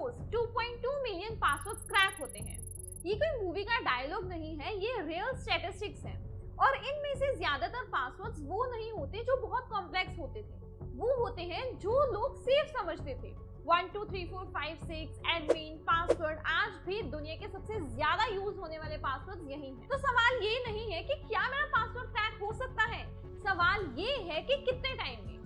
रोज 2.2 million passwords crack होते हैं। ये कोई मूवी का डायलॉग नहीं है, ये रियल स्टैटिस्टिक्स है। और इनमें से ज्यादातर पासवर्ड्स वो नहीं होते जो बहुत कॉम्प्लेक्स होते थे, वो होते हैं जो लोग सेफ समझते थे। 1 2 3 4 5 6 एडमिन पासवर्ड आज भी दुनिया के सबसे ज्यादा यूज होने वाले पासवर्ड्स यही हैं। तो सवाल ये नहीं है कि क्या मेरा पासवर्ड क्रैक हो सकता है, सवाल ये है कि कितने टाइम में।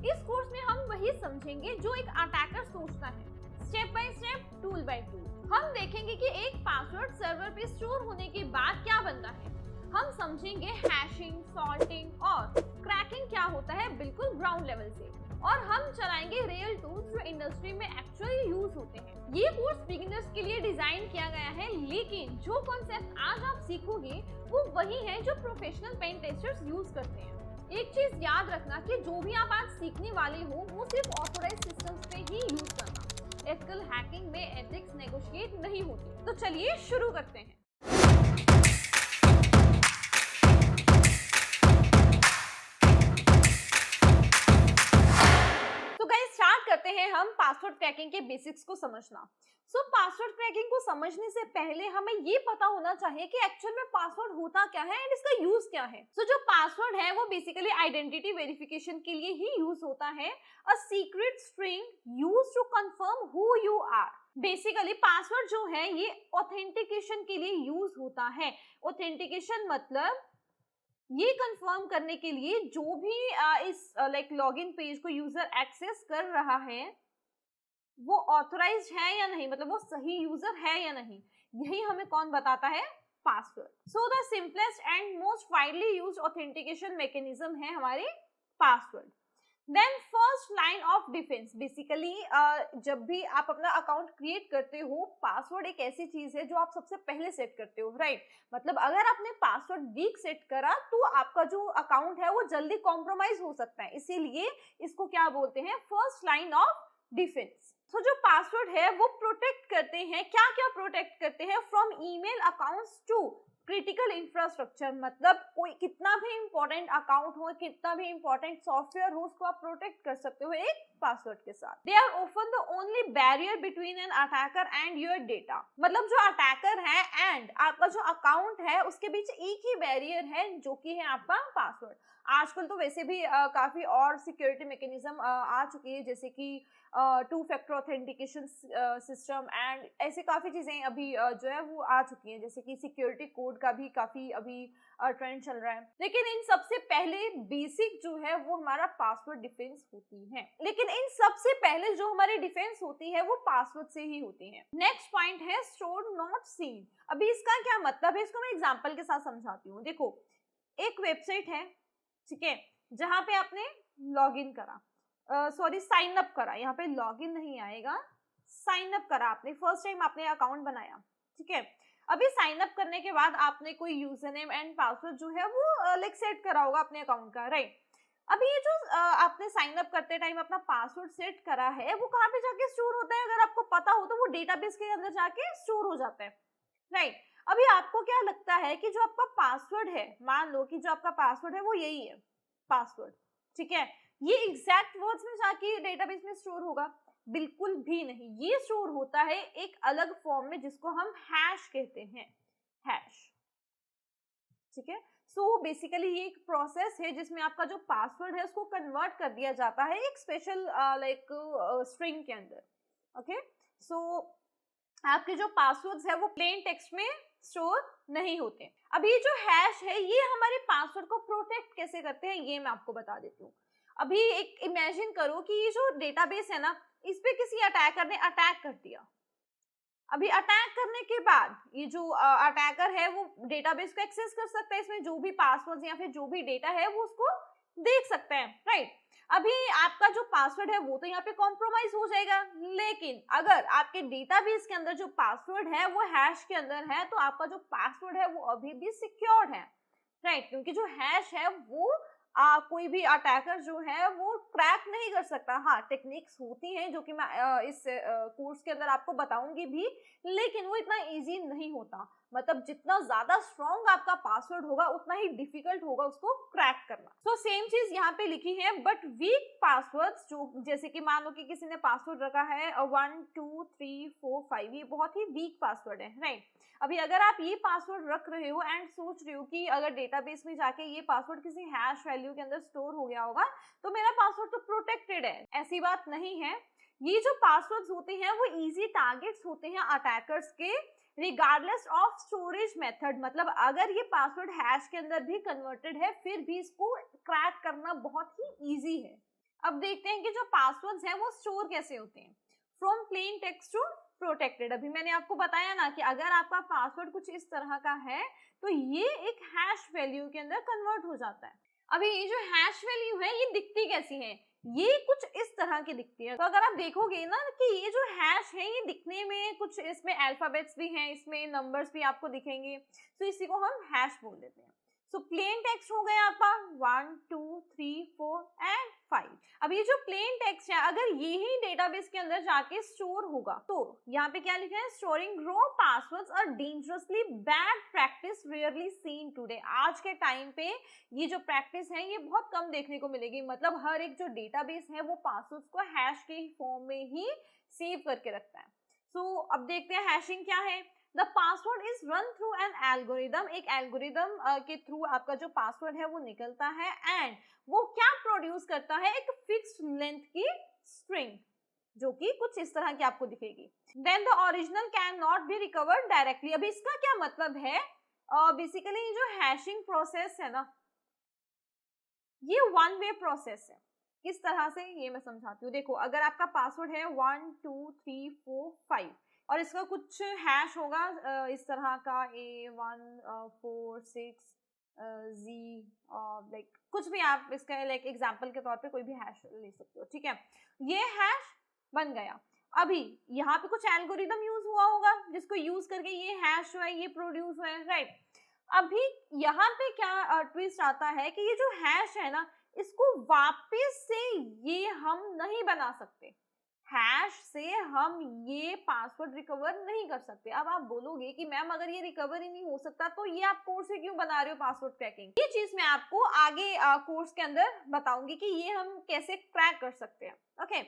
इस कोर्स में हम वही समझेंगे जो एक अटैकर सोचता है, step by step, tool by tool. हम देखेंगे कि एक पासवर्ड सर्वर पे स्टोर होने के बाद क्या बनता है। हम समझेंगे हैशिंग, सॉर्टिंग और क्रैकिंग क्या होता है बिल्कुल ग्राउंड लेवल से। और हम चलाएंगे रियल टूल्स जो इंडस्ट्री में एक्चुअली यूज होते हैं। ये कोर्स बिगिनर्स के लिए डिजाइन किया गया है, लेकिन जो कॉन्सेप्ट आज आप सीखोगे वो वही है जो प्रोफेशनल पेन टेस्टर्स यूज करते हैं। एक चीज याद रखना कि जो भी आप आज सीखने वाले हो वो सिर्फ ऑथोराइज्ड सिस्टम्स पे ही यूज करना। एथिकल हैकिंग में एथिक्स नेगोशिएट नहीं होती। तो चलिए शुरू करते हैं। करते हैं हम पासवर्ड क्रैकिंग के बेसिक्स को समझना। पासवर्ड क्रैकिंग को समझने से पहले हमें ये पता होना चाहिए कि एक्चुअल में पासवर्ड होता क्या है एंड इसका यूज क्या है। जो पासवर्ड है वो बेसिकली आइडेंटिटी वेरिफिकेशन के लिए ही यूज होता है। A secret string used to confirm who you are. Basically password जो है ये ऑथेंटिकेशन के लिए यूज होता है। ऑथेंटिकेशन मतलब ये कंफर्म करने के लिए जो भी इस लॉगिन पेज को यूजर एक्सेस कर रहा है वो ऑथराइज्ड है या नहीं, मतलब वो सही यूजर है या नहीं, यही हमें कौन बताता है, password. So the simplest and most widely used authentication mechanism है हमारे password. Then first line of defence. Basically जब भी आप अपना अकाउंट क्रिएट करते हो, पासवर्ड एक ऐसी चीज है जो आप सबसे पहले सेट करते हो, राइट। मतलब अगर आपने पासवर्ड वीक सेट करा तो आपका जो अकाउंट है वो जल्दी कॉम्प्रोमाइज हो सकता है, इसीलिए इसको क्या बोलते हैं, फर्स्ट लाइन ऑफ डिफेंस। जो पासवर्ड है वो प्रोटेक्ट करते हैं, क्या क्या प्रोटेक्ट करते हैं, from email accounts to critical infrastructure. मतलब कोई कितना भी इंपॉर्टेंट अकाउंट हो, कितना भी इंपॉर्टेंट सॉफ्टवेयर हो, उसको आप प्रोटेक्ट कर सकते हो एक पासवर्ड के साथ। They are often the only barrier between an attacker and your data. मतलब जो अटैकर है एंड आपका जो अकाउंट है उसके बीच एक ही बैरियर है जो कि है आपका पासवर्ड। आजकल तो वैसे भी काफी और सिक्योरिटी मैकेनिज्म आ चुकी है, जैसे कि 2 फैक्टर ऑथेंटिकेशन सिस्टम एंड ऐसे काफी चीजें अभी जो है वो आ चुकी हैं, जैसे कि सिक्योरिटी कोड का भी काफी अभी ट्रेंड चल रहा है। लेकिन इन सबसे पहले बेसिक जो है वो हमारा पासवर्ड डिफेंस होती है। लेकिन इन सबसे पहले जो हमारी डिफेंस होती है वो पासवर्ड से ही होती है। नेक्स्ट पॉइंट है स्टोर्ड नॉट सीन। अभी इसका क्या मतलब है, इसको मैं एग्जांपल के साथ समझाती हूँ। देखो, एक वेबसाइट है, ठीक है, जहां पे आपने लॉग इन करा, सॉरी साइन अप करा, यहाँ पे लॉग इन नहीं आएगा, साइन अप करा आपने, फर्स्ट टाइम आपने अकाउंट बनाया, ठीक है। अभी साइन अप करने के बाद आपने कोई यूजर नेम एंड पासवर्ड जो है वो सेट करा होगा अपने अकाउंट का, राइट। अभी ये जो आपने साइन अप करते टाइम अपना पासवर्ड सेट करा है वो कहाँ पे जाके स्टोर होता है, अगर आपको पता हो तो वो डेटाबेस के अंदर जाके स्टोर हो जाता है, राइट। अभी आपको क्या लगता है कि जो आपका पासवर्ड है, मान लो कि जो आपका पासवर्ड है वो यही है पासवर्ड, ठीक है, ये एग्जैक्ट वर्ड्स में जाके डेटाबेस में स्टोर होगा? बिल्कुल भी नहीं। ये स्टोर होता है एक अलग फॉर्म में जिसको हम हैश कहते हैं, हैश, ठीक है। सो बेसिकली ये एक प्रोसेस है जिसमें आपका जो पासवर्ड है उसको कन्वर्ट कर दिया जाता है एक स्पेशल स्ट्रिंग के अंदर, ओके। सो आपके जो पासवर्ड्स है वो प्लेन टेक्स्ट में स्टोर नहीं होते। अभी जो हैश है ये हमारे पासवर्ड को प्रोटेक्ट कैसे करते हैं ये मैं आपको बता देती हूँ। अभी एक इमेजिन करो कि ये जो डेटाबेस है ना, इस पे किसी अटैकर ने अटैक कर दिया। अभी अटैक करने के बाद ये जो अटैकर है वो डेटाबेस को एक्सेस कर सकता है, इसमें जो भी पासवर्ड या फिर जो भी डेटा है वो उसको देख सकते हैं, राइट। अभी आपका जो पासवर्ड है वो तो यहाँ पे कॉम्प्रोमाइज हो जाएगा, लेकिन अगर आपके डेटाबेस के अंदर जो पासवर्ड है वो हैश के अंदर है तो आपका जो पासवर्ड है वो अभी भी सिक्योर्ड है, राइट। क्योंकि जो हैश है वो कोई भी अटैकर जो है वो क्रैक नहीं कर सकता। हाँ, टेक्निक्स होती हैं जो कि मैं इस कोर्स के अंदर आपको बताऊंगी भी, लेकिन वो इतना इजी नहीं होता। मतलब जितना ज्यादा स्ट्रॉन्ग आपका पासवर्ड होगा उतना ही डिफिकल्ट होगा उसको क्रैक करना। सो सेम चीज यहाँ पे लिखी है, बट वीक पासवर्ड्स, जो जैसे कि मान लो कि किसी ने पासवर्ड रखा है 1 2 3 4 5, ये बहुत ही वीक पासवर्ड है, राइट। अभी अगर आप ये पासवर्ड रख रहे हो एंड सोच रहे हो कि अगर डेटाबेस में जाके ये पासवर्ड किसी हैश वैल्यू के अंदर स्टोर हो गया होगा तो मेरा पासवर्ड तो प्रोटेक्टेड है, ऐसी बात नहीं है। ये जो पासवर्ड्स होते हैं वो इजी टारगेट्स होते हैं अटैकर्स के, रिगार्डलेस ऑफ स्टोरेज मेथड। मतलब अगर ये पासवर्ड हैश के अंदर भी कन्वर्टेड है फिर भी इसको क्रैक करना बहुत ही इजी है। अब देखते हैं कि जो पासवर्ड्स हैं वो स्टोर कैसे होते हैं। From plain text to protected. अभी मैंने आपको बताया ना कि अगर आपका पासवर्ड कुछ इस तरह का है तो ये एक हैश वैल्यू के अंदर कन्वर्ट हो जाता है। अभी ये जो हैश वैल्यू है ये दिखती कैसी है, ये कुछ इस तरह की दिखती है। तो अगर आप देखोगे ना कि ये जो हैश है ये दिखने में कुछ, इसमें अल्फाबेट्स भी हैं, इसमें नंबर्स भी आपको दिखेंगे, तो इसी को हम हैश बोल देते हैं। सो प्लेन टेक्स्ट हो गया आपका 1 2 3 4 एंड 5। अब ये जो प्लेन टेक्स्ट है अगर ये ही डेटाबेस के अंदर जाके स्टोर होगा तो यहाँ पे क्या लिखा है, storing raw passwords are dangerously bad practice rarely seen today. आज के टाइम पे ये जो प्रैक्टिस है ये बहुत कम देखने को मिलेगी। मतलब हर एक जो डेटाबेस है वो पासवर्ड्स को हैश के फॉर्म में ही सेव करके रखता है। सो अब देखते हैं हैशिंग क्या है। The password is run through an algorithm. एक एल्गोरिदम के थ्रू आपका जो पासवर्ड है वो निकलता है एंड वो क्या प्रोड्यूस करता है, एक फिक्स्ड लेंथ की स्ट्रिंग जो कि कुछ इस तरह की आपको दिखेगी। Then the original can not be recovered directly. अभी इसका क्या मतलब है, बेसिकली जो हैशिंग प्रोसेस है ना ये वन वे प्रोसेस है। किस तरह से ये मैं समझाती हूँ। देखो अगर आपका पासवर्ड है 1 2 3 4 5 और इसका कुछ हैश होगा इस तरह का A1 4 6 Z, लाइक कुछ भी आप इसका लाइक एग्जांपल के तौर पे कोई भी हैश ले सकते हो, ठीक है। ये हैश बन गया। अभी यहाँ पे कुछ एल्गोरिदम यूज हुआ होगा जिसको यूज करके ये हैश जो है ये प्रोड्यूस हुआ है, राइट। अभी यहाँ पे क्या ट्विस्ट आता है कि ये जो हैश है ना इसको वापस से ये हम नहीं बना सकते। हैश से हम ये पासवर्ड रिकवर नहीं कर सकते। अब आप बोलोगे कि मैम अगर ये रिकवर ही नहीं हो सकता तो ये आप कोर्स से क्यों बना रहे हो पासवर्ड क्रैकिंग। ये चीज मैं आपको आगे कोर्स के अंदर बताऊंगी कि ये हम कैसे क्रैक कर सकते हैं। ओके,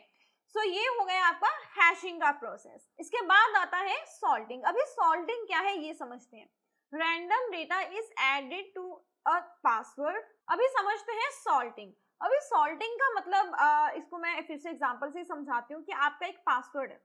सो ये हो गया आपका हैशिंग का प्रोसेस। इसके बाद आता है सॉल्टिंग। अभी सॉल्टिंग क्या है ये समझते हैं। Random data is added to a password. अभी समझते हैं सॉल्टिंग। अभी सॉल्टिंग का मतलब इसको मैं फिर से एग्जांपल से समझाती हूँ कि आपका एक पासवर्ड है,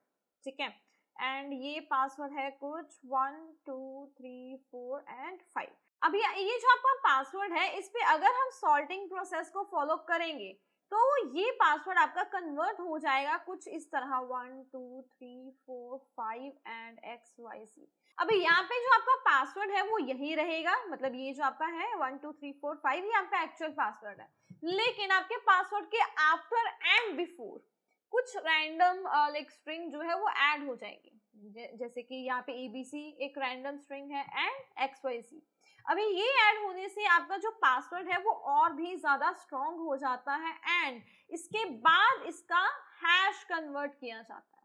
ठीक है, एंड ये पासवर्ड है कुछ 1 2 3 4 एंड 5। अभी ये जो आपका पासवर्ड है इस पे अगर हम सॉल्टिंग प्रोसेस को फॉलो करेंगे तो ये पासवर्ड आपका कन्वर्ट हो जाएगा कुछ इस तरह 1 2 3 4 5 एंड XYZ। अभी यहाँ पे जो आपका पासवर्ड है वो यही रहेगा। मतलब ये जो आपका है 1 2 3 4 5 ये आपका एक्चुअल पासवर्ड है, लेकिन आपके पासवर्ड के आफ्टर एंड बिफोर कुछ रैंडम लाइक स्ट्रिंग जो है वो ऐड हो जाएगी। जैसे कि यहाँ पे ABC एक रैंडम स्ट्रिंग है एंड XYZ। अभी ये ऐड होने से आपका जो पासवर्ड है वो और भी ज्यादा स्ट्रॉन्ग हो जाता है एंड इसके बाद इसका हैश कन्वर्ट किया जाता है।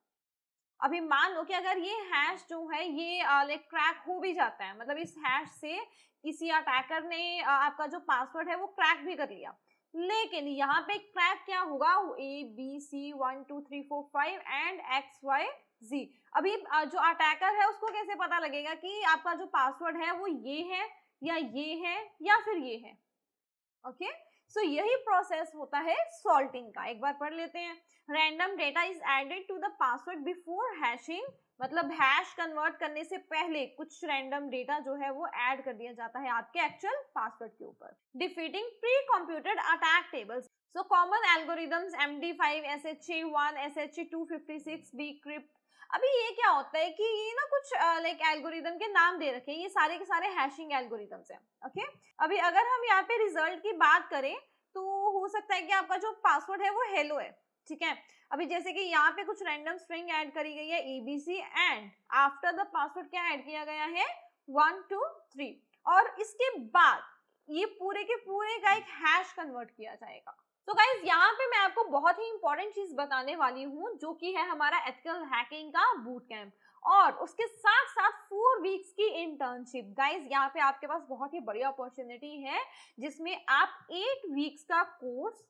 अभी मान लो कि अगर ये हैश जो है ये लाइक क्रैक हो भी जाता है, मतलब इस हैश से किसी अटैकर ने आपका जो पासवर्ड है वो क्रैक भी कर लिया, लेकिन यहाँ पे क्रैक क्या होगा ABC 1 2 3 4 5 एंड XYZ। अभी जो अटैकर है उसको कैसे पता लगेगा कि आपका जो पासवर्ड है वो ये है या फिर ये है। ओके, सो यही प्रोसेस होता है सॉल्टिंग का। एक बार पढ़ लेते हैं। Random data is added to the password before hashing. मतलब हैश कन्वर्ट करने से पहले कुछ रैंडम डेटा जो है वो ऐड कर दिया जाता है आपके एक्चुअल पासवर्ड के ऊपर। Defeating pre computed attack tables. So common algorithms MD5 SHA-1 SHA-256 Bcrypt। अभी ये क्या होता है कि ये ना कुछ लाइक एल्गोरिदम के नाम दे रखे हैं, ये सारे के सारे हैशिंग एल्गोरिदम्स हैं। ओके, अभी अगर हम यहाँ पे रिजल्ट की बात करें तो हो सकता है कि आपका जो पासवर्ड है वो हेलो है, ठीक है। अभी जैसे कि यहाँ पे कुछ रैंडम स्ट्रिंग ऐड करी गई है ABC and after the password क्या ऐड किया गया है 1 2 3 और इसके बाद ये पूरे के पूरे का एक हैश कन्वर्ट किया जाएगा। तो गाइज यहाँ पे मैं आपको बहुत ही इंपॉर्टेंट चीज बताने वाली हूँ, जो कि है हमारा एथिकल हैकिंग का बूट कैंप और उसके साथ साथ 4 वीक्स की इंटर्नशिप। गाइज यहाँ पे आपके पास बहुत ही बड़ी अपॉर्चुनिटी है, जिसमें आप 8 वीक्स का कोर्स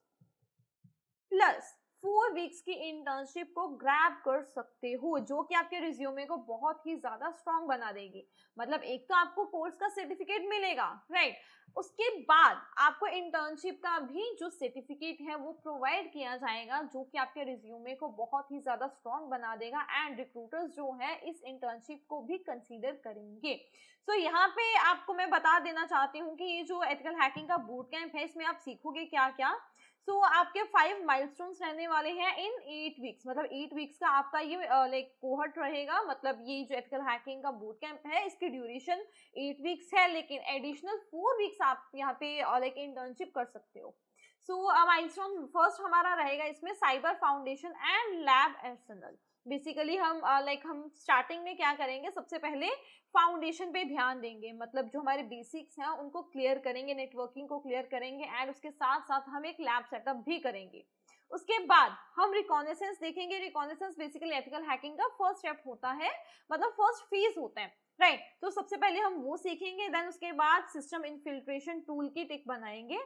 प्लस 4 वीक्स की इंटर्नशिप को ग्रैब कर सकते हो, जो कि आपके रिज्यूमे को बहुत ही ज्यादा स्ट्रॉन्ग बना देगी। मतलब एक तो आपको कोर्स का सर्टिफिकेट मिलेगा, राइट, उसके बाद आपको इंटर्नशिप का भी जो सर्टिफिकेट है वो प्रोवाइड किया जाएगा, जो कि आपके रिज्यूमे को बहुत ही ज्यादा स्ट्रॉन्ग बना देगा एंड रिक्रूटर्स जो है इस इंटर्नशिप को भी कंसीडर करेंगे। तो यहाँ पे आपको मैं बता देना चाहती हूँ कि ये जो एथिकल हैकिंग का बूट कैंप है, इसमें आप सीखोगे क्या क्या। सो आपके 5 माइलस्टोन्स रहने वाले हैं इन 8 वीक्स, मतलब 8 वीक्स का आपका ये लाइक कोहर्ट रहेगा। मतलब ये जो एथिकल हैकिंग का बूट कैंप है, इसकी ड्यूरेशन 8 वीक्स है, लेकिन एडिशनल 4 वीक्स आप यहाँ पे लाइक इंटर्नशिप कर सकते हो। सो माइलस्टोन फर्स्ट हमारा रहेगा इसमें cyber foundation and lab Arsenal. Basically हम हम स्टार्टिंग में क्या करेंगे, सबसे पहले फाउंडेशन पे ध्यान देंगे, मतलब जो हमारे बेसिक्स हैं उनको क्लियर करेंगे, नेटवर्किंग को क्लियर करेंगे एंड उसके साथ साथ हम एक लैब सेटअप भी करेंगे। उसके बाद हम रिकॉनेसेंस देखेंगे। रिकॉनेसेंस बेसिकली एथिकल हैकिंग का फर्स्ट स्टेप होता है, मतलब फर्स्ट फेज होता है, राइट। तो सबसे पहले हम वो सीखेंगे, देन उसके बाद सिस्टम इन्फिल्ट्रेशन टूल किट एक बनाएंगे।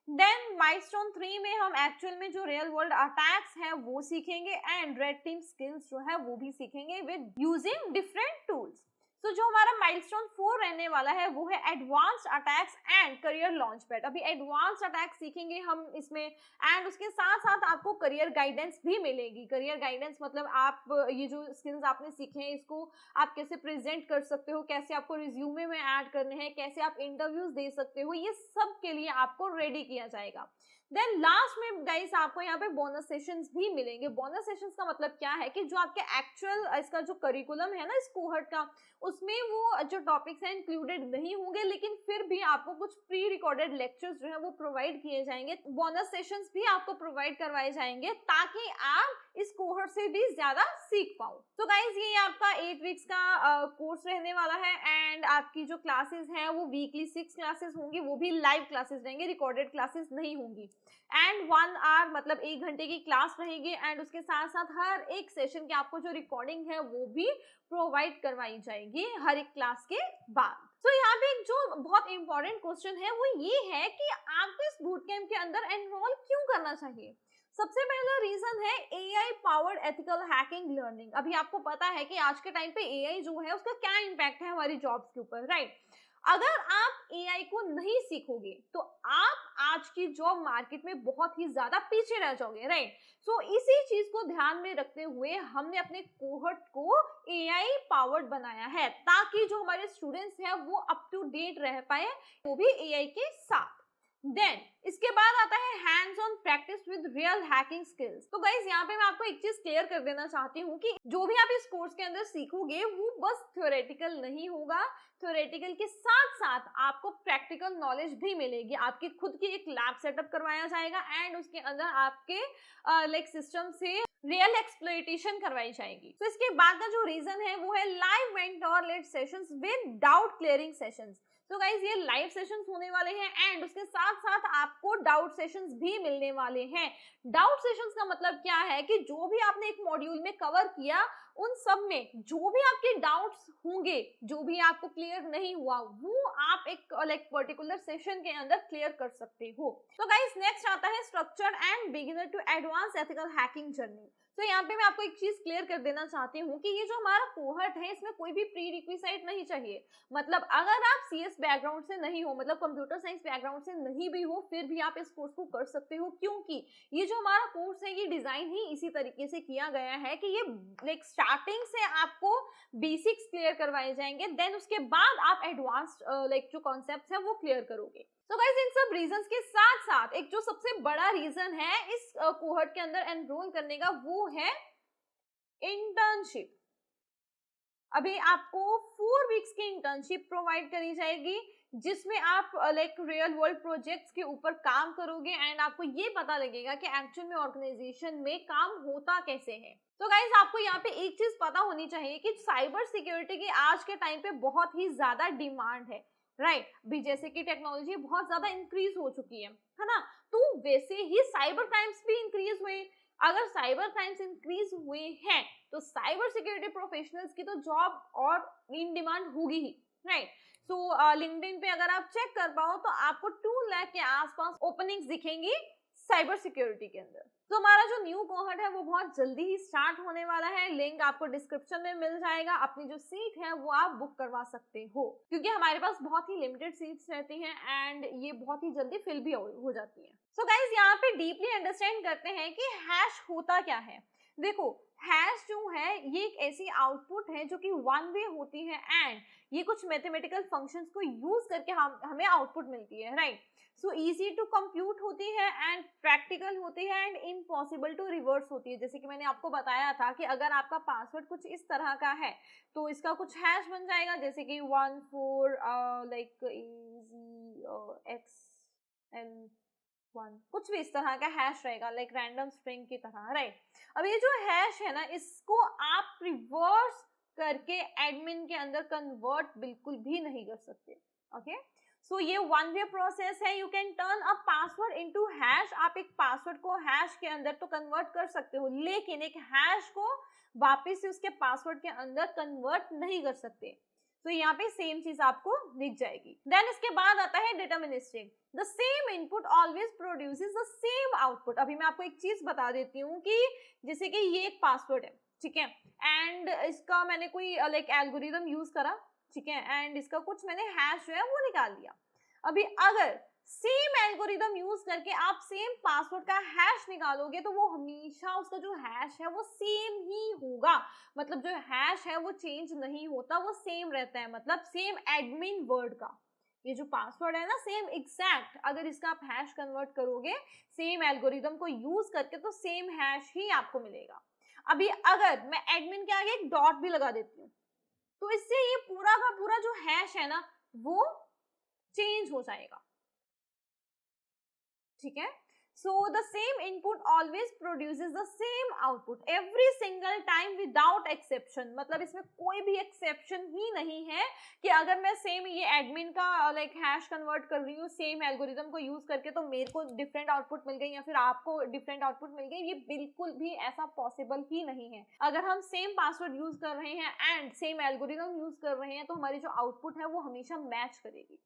देन माइलस्टोन 3 में हम एक्चुअल में जो रियल वर्ल्ड अटैक्स हैं वो सीखेंगे एंड रेड टीम स्किल्स जो है वो भी सीखेंगे विद यूजिंग डिफरेंट टूल्स। तो जो हमारा माइलस्टोन 4 रहने वाला है वो है advanced attacks and career launch pad. अभी एडवांस्ड अटैक्स सीखेंगे हम इसमें एंड उसके साथ साथ आपको करियर गाइडेंस भी मिलेगी। करियर गाइडेंस मतलब आप ये जो स्किल्स आपने सीखे हैं इसको आप कैसे प्रेजेंट कर सकते हो, कैसे आपको रिज्यूमे में ऐड करने हैं, कैसे आप इंटरव्यूज दे सकते हो, ये सब के लिए आपको रेडी किया जाएगा। देन लास्ट में गाइस आपको यहाँ पे बोनस सेशंस भी मिलेंगे। बोनस सेशंस का मतलब क्या है कि जो आपके एक्चुअल इसका जो करिकुलम है ना इस कोहर्ट का, उसमें वो जो टॉपिक्स हैं इंक्लूडेड नहीं होंगे, लेकिन फिर भी आपको कुछ प्री रिकॉर्डेड लेक्चर्स जो है वो प्रोवाइड किए जाएंगे। बोनस सेशंस भी आपको प्रोवाइड करवाए जाएंगे ताकि आप इस कोहर्ट से भी ज्यादा सीख पाओ। तो गाइज ये आपका 8 वीक्स का कोर्स रहने वाला है एंड आपकी जो क्लासेस हैं वो वीकली 6 क्लासेस होंगी, वो भी लाइव क्लासेस रहेंगे, रिकॉर्डेड क्लासेस नहीं होंगी। एंड 1 आवर मतलब 1 घंटे की क्लास रहेगी एंड उसके साथ साथ हर एक सेशन की आपको जो रिकॉर्डिंग है वो भी प्रोवाइड करवाई जाएगी हर एक क्लास के बाद। तो यहाँ पे एक जो बहुत इंपॉर्टेंट क्वेश्चन है वो ये है कि आपको इस बूट कैंप के अंदर एनरोल क्यों करना चाहिए। सबसे पहला रीजन है AI powered ethical hacking learning. अभी आपको पता है कि आज के टाइम पे एआई जो है उसका क्या इम्पैक्ट है हमारी जॉब्स के ऊपर, राइट। अगर आप एआई को नहीं सीखोगे तो आप आज की जॉब मार्केट में बहुत ही ज्यादा पीछे रह जाओगे, राइट। सो इसी चीज को ध्यान में रखते हुए हमने अपने कोहर्ट को एआई पावर्ड बनाया है, ताकि जो हमारे स्टूडेंट्स हैं वो अप टू डेट रह पाए, वो भी एआई के साथ। देन इसके बाद आता है hands on practice with real hacking skills. तो गाइस यहाँ पे मैं आपको एक चीज क्लियर कर देना चाहती हूँ कि जो भी आप इस कोर्स के अंदर सीखोगे वो बस थ्योरेटिकल नहीं होगा, थ्योरेटिकल के साथ साथ आपको प्रैक्टिकल नॉलेज भी मिलेगी। आपकी खुद की एक लैब सेटअप करवाया जाएगा एंड उसके अंदर आपके सिस्टम से रियल एक्सप्लॉइटेशन करवाई जाएगी। तो इसके बाद का जो रीजन है वो है live mentor led sessions with doubt clearing sessions. तो गाइज ये लाइव सेशंस होने वाले हैं एंड उसके साथ साथ आपको डाउट सेशंस भी मिलने वाले हैं। डाउट सेशंस का मतलब क्या है कि जो भी आपने एक मॉड्यूल में कवर किया उन सब में जो भी आपके डाउट्स होंगे, जो भी आपको क्लियर नहीं हुआ, वो आप एक पर्टिकुलर सेशन के अंदर क्लियर कर सकते हो। तो गाइस नेक्स्ट आता है structure and beginner to advance ethical hacking journey. तो यहाँ पे मैं आपको एक चीज क्लियर कर देना चाहती हूँ कि ये जो हमारा कोहर्ट है इसमें कोई भी प्री रिक्विजिट नहीं चाहिए। मतलब अगर आप सीएस बैकग्राउंड से नहीं हो, मतलब कंप्यूटर साइंस बैकग्राउंड से नहीं भी हो, फिर भी आप इस कोर्स को कर सकते हो, क्योंकि ये जो हमारा कोर्स है ये डिजाइन ही इसी तरीके से किया गया है कि ये स्टार्टिंग से आपको बेसिक्स क्लियर करवाए जाएंगे, देन उसके बाद आप एडवांस्ड जो कॉन्सेप्ट्स है वो क्लियर करोगे। तो गाइस इन सब रीजंस के साथ साथ एक जो सबसे बड़ा रीजन है इस कोहर्ट के अंदर एनरोल करने का वो है इंटर्नशिप। अभी आपको 4 वीक्स की इंटर्नशिप प्रोवाइड करी जाएगी, जिसमें आप रियल वर्ल्ड प्रोजेक्ट्स के ऊपर काम करोगे एंड आपको ये पता लगेगा कि एक्चुअल में ऑर्गेनाइजेशन में काम होता कैसे है। तो गाइज आपको यहाँ पे एक चीज पता होनी चाहिए कि साइबर सिक्योरिटी की आज के टाइम पे बहुत ही ज्यादा डिमांड है। राइट भी जैसे कि टेक्नोलॉजी बहुत ज्यादा इंक्रीज हो चुकी है ना, तो वैसे ही साइबर क्राइम्स भी इंक्रीज हुए। अगर साइबर क्राइम्स इंक्रीज हुए हैं तो साइबर सिक्योरिटी प्रोफेशनल्स की तो जॉब और इन डिमांड होगी ही, राइट। सो लिंक्डइन पे अगर आप चेक कर पाओ तो आपको 2 लाख के आसपास ओपनिंग्स दिखेंगी साइबर सिक्योरिटी के अंदर। तो हमारा जो न्यू कोहर्ट है वो बहुत जल्दी ही स्टार्ट होने वाला है, लिंक आपको डिस्क्रिप्शन में मिल जाएगा। अपनी जो सीट है वो आप बुक करवा सकते हो, क्योंकि हमारे पास बहुत ही लिमिटेड सीट्स रहती हैं एंड ये बहुत ही जल्दी फिल भी हो जाती है। सो गाइस यहाँ पे डीपली अंडरस्टैंड करते हैं कि हैश होता क्या है। देखो हैश जो है ये एक ऐसी आउटपुट है जो कि वन वे होती है एंड ये कुछ मैथमेटिकल फंक्शंस को यूज करके हमें आउटपुट मिलती है, right. So easy to compute होती है एंड प्रैक्टिकल होती है एंड इम्पॉसिबल टू रिवर्स होती है। जैसे कि मैंने आपको बताया था कि अगर आपका पासवर्ड कुछ इस तरह का है तो इसका कुछ हैश बन जाएगा, जैसे कि 14 लाइक इजी x1 कुछ भी इस तरह का हैश रहेगा, लाइक रैंडम स्ट्रिंग की तरह, राइट। अब ये जो हैश है ना इसको आप रिवर्स करके एडमिन के अंदर कन्वर्ट बिल्कुल भी नहीं कर सकते, ओके। सो ये वन वे प्रोसेस है। You can turn a password into hash. आप एक पासवर्ड को हैश के अंदर तो कन्वर्ट कर सकते हो, लेकिन एक हैश को वापस से उसके पासवर्ड के अंदर कन्वर्ट नहीं कर सकते। तो यहाँ पे सेम चीज आपको दिख जाएगी। देन इसके बाद आता है deterministic. The same input always produces the same output. अभी मैं आपको एक चीज बता देती हूँ कि जैसे कि ये एक पासवर्ड है, ठीक है, एंड इसका मैंने कोई लाइक एल्गोरिदम यूज करा, ठीक है, एंड इसका कुछ मैंने हैश जो है वो निकाल दिया। अभी अगर सेम एल्गोरिदम यूज करके आप सेम पासवर्ड का हैश निकालोगे तो वो हमेशा उसका जो हैश है वो सेम ही होगा। मतलब जो हैश है वो चेंज नहीं होता, वो सेम रहता है, मतलब सेम एडमिन वर्ड का ये जो पासवर्ड है ना सेम एग्जैक्ट, अगर इसका आप हैश कन्वर्ट करोगे सेम एल्गोरिदम को यूज करके तो सेम हैश ही आपको मिलेगा। अभी अगर मैं एडमिन के आगे एक डॉट भी लगा देती हूँ तो इससे ये पूरा का पूरा जो हैश है ना वो चेंज हो जाएगा, ठीक है। So the same input always produces the same output every single time without exception. मतलब इसमें कोई भी एक्सेप्शन ही नहीं है कि अगर मैं सेम ये एडमिन का लाइक हैश कन्वर्ट कर रही हूँ सेम एल्गोरिदम को यूज करके तो मेरे को डिफरेंट आउटपुट मिल गई या फिर आपको डिफरेंट आउटपुट मिल गई, ये बिल्कुल भी ऐसा पॉसिबल ही नहीं है। अगर हम सेम पासवर्ड यूज कर रहे हैं एंड सेम एल्गोरिदम यूज कर रहे हैं तो हमारी जो आउटपुट है वो हमेशा मैच करेगी।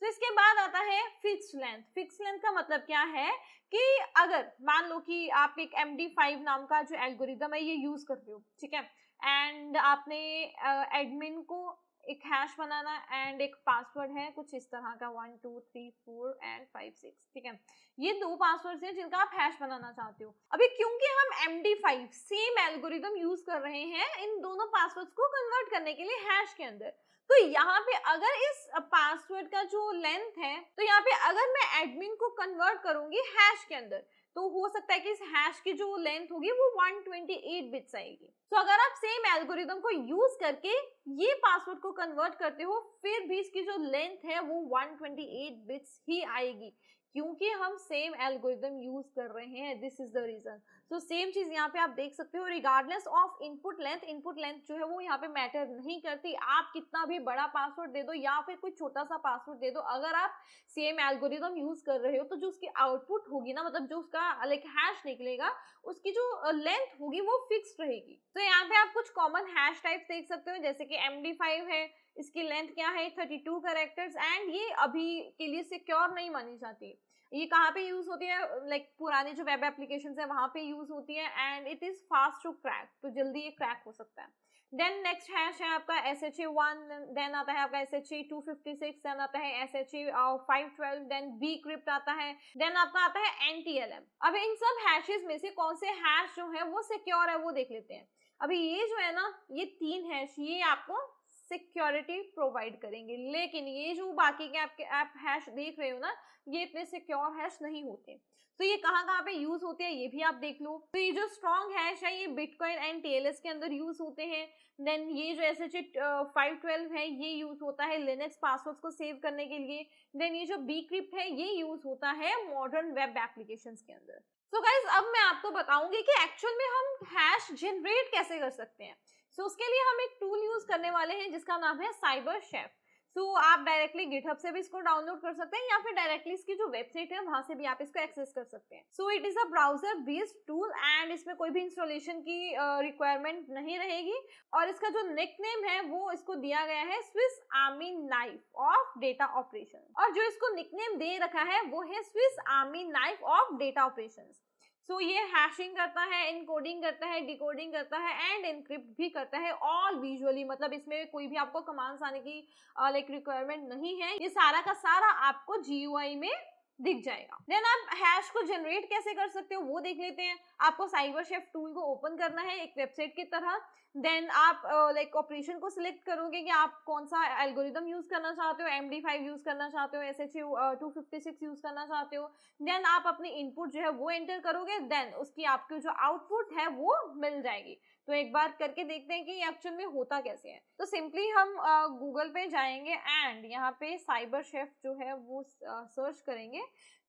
तो इसके बाद आता है फिक्स्ड लेंथ। फिक्स्ड लेंथ का मतलब क्या है कि अगर मान लो कि आप एक MD5 नाम का जो एल्गोरिदम है ये यूज कर रहे हो, ठीक है, एंड आपने एडमिन को एक हैश बनाना एंड एक पासवर्ड है कुछ इस तरह का 1 2 3 4 एंड 5 6, ठीक है, ये 2 पासवर्ड्स हैं जिनका आप हैश बनाना चाहते हो। अभी क्योंकि हम MD5 सेम एल्गोरिदम यूज कर रहे हैं इन दोनों पासवर्ड्स को कन्वर्ट करने के लिए हैश के अंदर, तो यहाँ पे अगर इस पासवर्ड का जो लेंथ है तो यहाँ पे अगर मैं एडमिन को कन्वर्ट करूंगी हैश के अंदर तो हो सकता है कि इस हैश की जो लेंथ होगी वो 128 बिट्स आएगी। तो अगर आप सेम एल्गोरिदम को यूज करके ये पासवर्ड को कन्वर्ट करते हो फिर भी इसकी जो लेंथ है वो 128 बिट्स ही आएगी, क्योंकि हम सेम एल्गोरिदम यूज कर रहे हैं, दिस इज द रीजन। तो सेम चीज यहाँ पे आप देख सकते हो, रिगार्डलेस ऑफ इनपुट लेंथ जो है वो यहाँ पे मैटर नहीं करती। आप कितना भी बड़ा पासवर्ड दे दो या फिर कोई छोटा सा पासवर्ड दे दो, अगर आप सेम एल्गोरिदम यूज कर रहे हो तो जो उसकी आउटपुट होगी ना, मतलब जो उसका लाइक हैश निकलेगा उसकी जो लेंथ होगी वो फिक्स्ड रहेगी। तो यहाँ पे आप कुछ कॉमन हैश टाइप्स देख सकते हो, जैसे कि MD5 है, इसकी लेंथ क्या है 32 कैरेक्टर्स एंड ये अभी के लिए सिक्योर नहीं मानी जाती। ये कहाँ पे यूज होती है, लाइक पुराने जो वेब एप्लीकेशंस है वहां पे यूज होती है and it is fast to crack, तो जल्दी ये क्रैक हो सकता है। देन नेक्स्ट हैश है आपका SHA-1, देन आता है आपका SHA-256, देन आता है SHA-512, देन bcrypt आता है, देन आपका आता है NTLM। अब इन सब हैशेस में से कौन से हैश जो है वो सिक्योर है वो देख लेते हैं। अभी ये जो है ना ये 3 हैश ये आपको सिक्योरिटी प्रोवाइड करेंगे, लेकिन ये जो बाकी के आपके आप हैश देख रहे हो ना ये इतने सिक्योर हैश नहीं होते। तो ये कहाँ पे यूज होते हैं ये भी आप देख लो। तो ये जो स्ट्रॉन्ग हैश है ये बिटकॉइन एंड TLS के अंदर यूज होते हैं। देन ये जो SHA-512 है ये यूज होता है लिनक्स पासवर्ड्स को सेव करने के लिए। देन ये जो bcrypt है ये यूज होता है मॉडर्न वेब एप्लीकेशंस के अंदर। तो गाइस अब मैं आपको बताऊंगी कि एक्चुअल में हम हैश जनरेट कैसे कर सकते हैं। सो उसके लिए हम एक टूल यूज करने वाले हैं जिसका नाम है साइबर शेफ। सो आप डायरेक्टली गिटहब से भी इसको डाउनलोड कर सकते हैं या फिर डायरेक्टली इसकी जो वेबसाइट है वहां से भी आप इसको एक्सेस कर सकते हैं। So it is a browser based tool and इसमें कोई भी इंस्टॉलेशन की रिक्वायरमेंट नहीं रहेगी और इसका जो निकनेम है वो इसको दिया गया है Swiss army knife of data operation, और जो इसको निकनेम दे रखा है वो है Swiss army knife of data operations. So ये हैशिंग करता है, इनकोडिंग करता है, डिकोडिंग करता है एंड इनक्रिप्ट भी करता है ऑल विजुअली, मतलब इसमें कोई भी आपको कमांड्स आने की लाइक रिक्वायरमेंट नहीं है, ये सारा का सारा आपको GUI में दिख जाएगा। देन आप हैश को जनरेट कैसे कर सकते हो वो देख लेते हैं। आपको साइबर शेफ टूल को ओपन करना है एक वेबसाइट की तरह। देन आप लाइक ऑपरेशन को सिलेक्ट करोगे कि आप कौन सा एल्गोरिदम यूज करना चाहते हो, MD5 यूज करना चाहते हो, SHA 256 यूज करना चाहते हो। देन आप अपनी इनपुट जो है वो एंटर करोगे, देन उसकी आपकी जो आउटपुट है वो मिल जाएगी। तो एक बार करके देखते हैं कि ये एक्चुअल में होता कैसे है। तो सिंपली हम गूगल पे जाएंगे एंड यहाँ पे साइबर शेफ जो है वो सर्च करेंगे।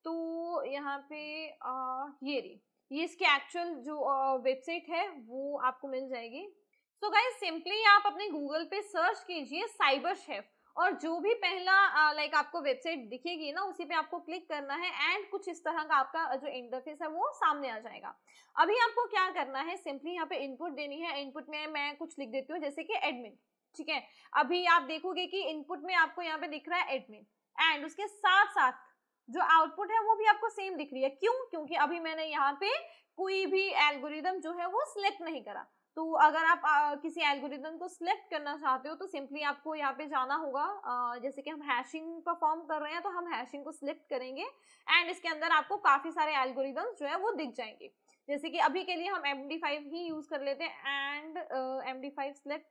तो यहाँ पे ये इसकी एक्चुअल जो वेबसाइट है वो आपको मिल जाएगी। सो गाइस सिंपली आप अपने गूगल पे सर्च कीजिए साइबर शेफ और जो भी पहला लाइक आपको वेबसाइट दिखेगी ना उसी पे आपको क्लिक करना है एंड कुछ इस तरह का आपका जो इंटरफेस है वो सामने आ जाएगा। अभी आपको क्या करना है, सिंपली यहाँ पे इनपुट देनी है। इनपुट में मैं कुछ लिख देती हूँ जैसे कि एडमिन, ठीक है। अभी आप देखोगे कि इनपुट में आपको यहाँ पे दिख रहा है एडमिन एंड उसके साथ साथ जो आउटपुट है वो भी आपको सेम दिख रही है। क्यों? क्योंकि अभी मैंने यहाँ पे कोई भी एल्गोरिदम जो है वो सिलेक्ट नहीं करा। तो अगर आप किसी एल्गोरिदम को सिलेक्ट करना चाहते हो तो सिंपली आपको यहाँ पे जाना होगा। जैसे कि हम हैशिंग परफॉर्म कर रहे हैं तो हम हैशिंग को सिलेक्ट करेंगे एंड इसके अंदर आपको काफी सारे एल्गोरिदम्स जो है वो दिख जाएंगे। जैसे कि अभी के लिए हम MD5 ही यूज कर लेते हैं एंड MD5 सिलेक्ट,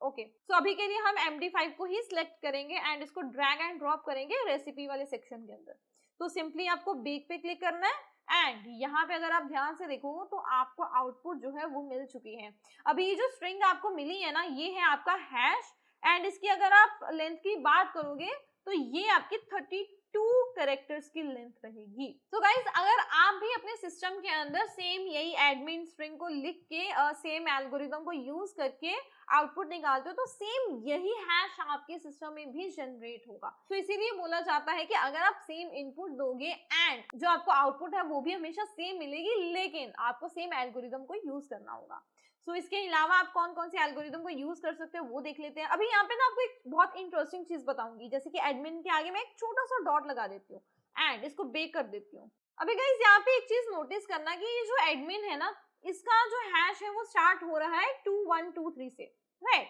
ओके। सो अभी के लिए हम MD5 को ही सिलेक्ट करेंगे एंड इसको ड्रैग एंड ड्रॉप करेंगे रेसिपी वाले सेक्शन के अंदर। तो सिंपली आपको बेक पे क्लिक करना है एंड यहाँ पे अगर आप ध्यान से देखो तो आपको आउटपुट जो है वो मिल चुकी है। अभी ये जो स्ट्रिंग आपको मिली है ना ये है आपका हैश एंड इसकी अगर आप लेंथ की बात करोगे तो ये आपकी 32 कैरेक्टर्स की लेंथ रहेगी। तो गाइस अगर आप भी अपने सिस्टम के अंदर सेम यही एडमिन स्ट्रिंग को लिख के सेम एल्गोरिदम को यूज करके आउटपुट निकालते हो तो सेम यही हैश आपके सिस्टम में भी जनरेट होगा। तो इसीलिए बोला जाता है कि अगर आप सेम इनपुट दोगे एंड जो आपको आउटपुट है वो भी हमेशा सेम मिलेगी, लेकिन आपको सेम एल्गोरिदम को यूज करना होगा। सो इसके अलावा आप कौन कौन से एल्गोरिदम को यूज कर सकते हो वो देख लेते हैं। अभी यहाँ पे ना आपको एक बहुत इंटरेस्टिंग चीज बताऊंगी, जैसे कि एडमिन के आगे मैं एक छोटा सा डॉट लगा देती हूँ एंड इसको बेक कर देती हूँ। अभी गाइस यहाँ पे एक चीज नोटिस करना कि ये जो एडमिन है ना इसका जो हैश है वो स्टार्ट हो रहा है 2123 से, राइट।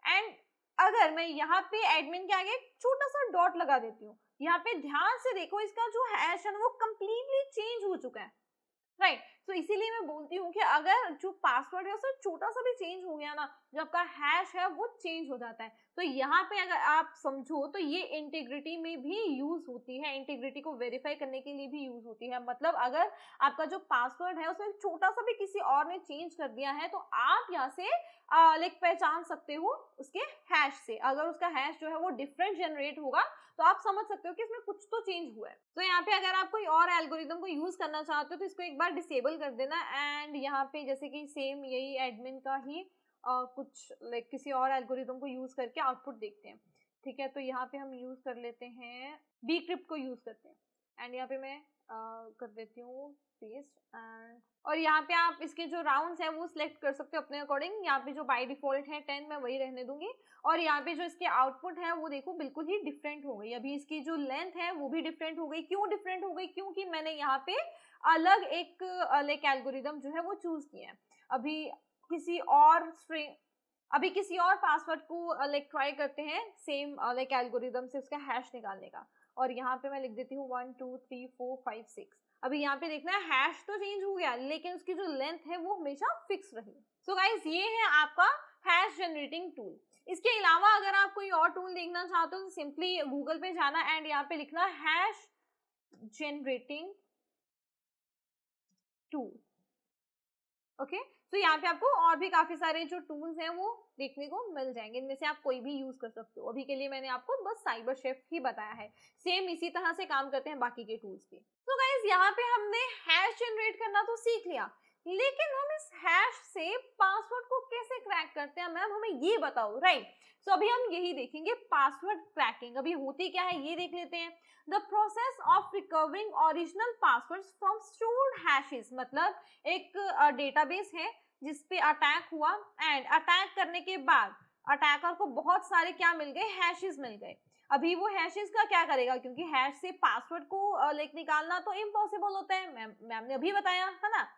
एंड अगर मैं यहाँ पे एडमिन के आगे छोटा सा डॉट लगा देती हूँ, यहाँ पे ध्यान से देखो इसका जो हैश है ना वो कंप्लीटली चेंज हो चुका है, राइट। तो इसीलिए मैं बोलती हूँ कि अगर जो पासवर्ड है उसमें छोटा सा भी चेंज हो गया ना जो आपका हैश है वो चेंज हो जाता है। तो यहाँ पे अगर आप समझो तो ये इंटीग्रिटी में भी यूज होती है, इंटीग्रिटी को वेरीफाई करने के लिए भी यूज होती है। मतलब अगर आपका जो पासवर्ड है उसमें छोटा सा भी किसी और ने चेंज कर दिया है तो आप यहाँ से लाइक पहचान सकते हो उसके हैश से। अगर उसका हैश जो है वो डिफरेंट जनरेट होगा तो आप समझ सकते हो कि इसमें कुछ तो चेंज हुआ है। तो यहाँ पे अगर आप कोई और एल्गोरिदम को यूज करना चाहते हो तो इसको एक बार डिसेबल कर देना एंड यहाँ पे जैसे कि सेम यही एडमिन का ही कुछ लाइक किसी और एल्गोरिदम को यूज करके आउटपुट देखते हैं, ठीक है। तो यहाँ पे हम यूज कर लेते हैं Bcrypt को यूज करते हैं एंड यहाँ पे मैं कर देती हूँ पेस्ट एंड और यहाँ पे आप इसके जो राउंड्स हैं वो सिलेक्ट कर सकते हो अपने अकॉर्डिंग। यहाँ पे जो बाय डिफॉल्ट है 10 मैं वही रहने दूंगी और यहाँ पे जो इसके आउटपुट है वो देखो बिल्कुल ही डिफरेंट हो गई। अभी इसकी जो लेंथ है वो भी डिफरेंट हो गई। क्यों डिफरेंट हो गई? क्योंकि मैंने यहाँ पे अलग एक लाइक एल्गोरिदम जो है वो चूज किया है। अभी किसी और पासवर्ड को लाइक ट्राई करते हैं सेम लाइक एल्गोरिदम से उसका हैश निकालने का और यहाँ पे मैं लिख देती हूँ 1 2 3 4 5 6। अभी यहाँ पे देखना है हैश तो चेंज हो गया लेकिन उसकी जो लेंथ है वो हमेशा फिक्स रही। सो गाइस ये है आपका हैश जनरेटिंग टूल। इसके अलावा अगर आप कोई और टूल देखना चाहते हो तो सिंपली गूगल पे जाना एंड यहाँ पे लिखना हैश जनरेटिंग टूल, ओके। तो यहाँ पे आपको और भी काफी सारे जो टूल्स हैं वो देखने को मिल जाएंगे, इनमें से आप कोई भी यूज कर सकते हो। अभी के लिए मैंने आपको बस साइबर शेफ ही बताया है, सेम इसी तरह से काम करते हैं बाकी के टूल्स भी। तो गाइस यहाँ पे हमने हैश जनरेट करना तो सीख लिया, लेकिन हम इस हैश से पासवर्ड को कैसे क्रैक करते हैं मैम, हमें ये बताओ, राइट। सो अभी हम यही देखेंगे पासवर्ड क्रैकिंग। अभी होती क्या है ये देख लेते हैं। The process of recovering original passwords from stored hashes, मतलब एक डेटाबेस है जिसपे अटैक हुआ एंड अटैक करने के बाद अटैकर को बहुत सारे क्या मिल गए, हैशेस मिल गए। अभी वो हैशेस का क्या करेगा, क्योंकि हैश से पासवर्ड को लाइक निकालना तो इम्पॉसिबल होता है, मैम ने अभी बताया है ना।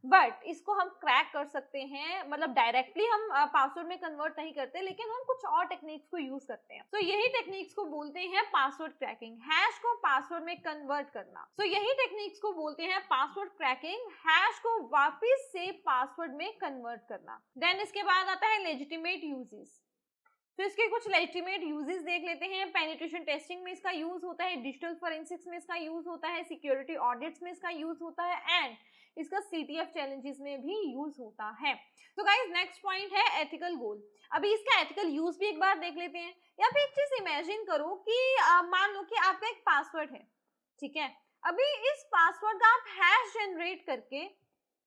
बट इसको हम क्रैक कर सकते हैं, मतलब डायरेक्टली हम पासवर्ड में कन्वर्ट नहीं करते, लेकिन हम कुछ और टेक्निक्स को यूज करते हैं। तो यही टेक्निक्स को बोलते हैं पासवर्ड क्रैकिंग, हैश को पासवर्ड में कन्वर्ट करना। तो यही टेक्निक्स को बोलते हैं पासवर्ड क्रैकिंग, हैश को वापस से पासवर्ड में कन्वर्ट करना। देन इसके बाद आता है लेजिटिमेट यूजेस। तो इसके कुछ लेजिटिमेट यूजेस देख लेते हैं। पेनिट्रेशन टेस्टिंग में इसका यूज होता है, डिजिटल फॉरेंसिक्स में इसका यूज होता है, सिक्योरिटी ऑडिट्स में इसका यूज होता है एंड इसका सीटीएफ चैलेंजेस में भी यूज होता है। तो गाइस नेक्स्ट पॉइंट है एथिकल गोल। अभी इसका एथिकल यूज भी एक बार देख लेते हैं। यहाँ पे एक चीज इमेजिन करो कि मान लो कि आपका एक पासवर्ड है, ठीक है। अभी इस पासवर्ड का आप हैश जनरेट करके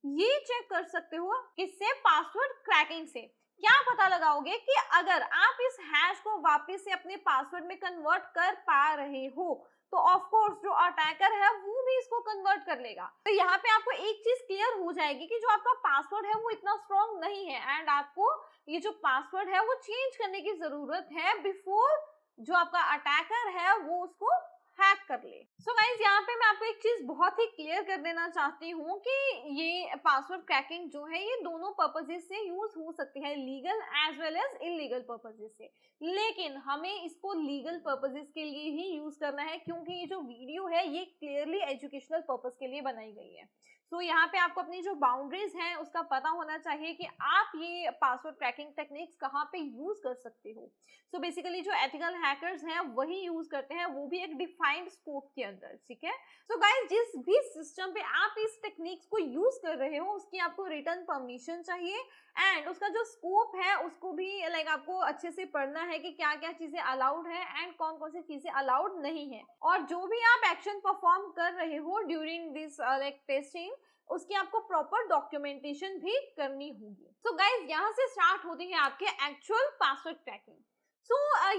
ये चेक कर सकते हो किससे, पासवर्ड क्रैकिंग से। क्या पता लगाओगे कि अगर आप इस हैश को वापस से अपने पासवर्ड में कन्वर्ट कर पा रहे हो तो ऑफ कोर्स जो अटैकर है वो भी इसको कन्वर्ट कर लेगा। तो यहाँ पे आपको एक चीज क्लियर हो जाएगी कि जो आपका पासवर्ड है वो इतना स्ट्रॉन्ग नहीं है एंड आपको ये जो पासवर्ड है वो चेंज करने की जरूरत है बिफोर जो आपका अटैकर है वो उसको हैक कर ले। सो गाइज यहाँ पे मैं आपको एक चीज बहुत ही क्लियर कर देना चाहती हूँ कि ये पासवर्ड क्रैकिंग जो है ये दोनों पर्पसेस से यूज हो सकती है, legal as well as illegal purposes से। लेकिन हमें इसको लीगल पर्पसेस के लिए ही यूज करना है, क्योंकि ये जो वीडियो है ये क्लियरली एजुकेशनल पर्पस के लिए बनाई गई है। सो यहाँ पे आपको अपनी जो बाउंड्रीज हैं उसका पता होना चाहिए कि आप ये पासवर्ड क्रैकिंग टेक्निक्स कहाँ पे यूज कर सकते हो। सो बेसिकली जो एथिकल हैकर्स हैं वही यूज करते हैं, वो भी एक डिफाइंड स्कोप के अंदर, ठीक है। सो गाइस जिस भी सिस्टम पे आप इस टेक्निक्स को यूज कर रहे हो उसकी आपको रिटर्न परमिशन चाहिए एंड उसका जो स्कोप है उसको भी लाइक आपको अच्छे से पढ़ना है कि क्या क्या चीजें अलाउड है एंड कौन कौन सी चीजें अलाउड नहीं है। और जो भी आप एक्शन परफॉर्म कर रहे हो ड्यूरिंग दिस लाइक टेस्टिंग उसकी आपको प्रॉपर डॉक्यूमेंटेशन भी करनी होगी। सो गाइस यहाँ से स्टार्ट होती है आपके एक्चुअल पासवर्ड क्रैकिंग।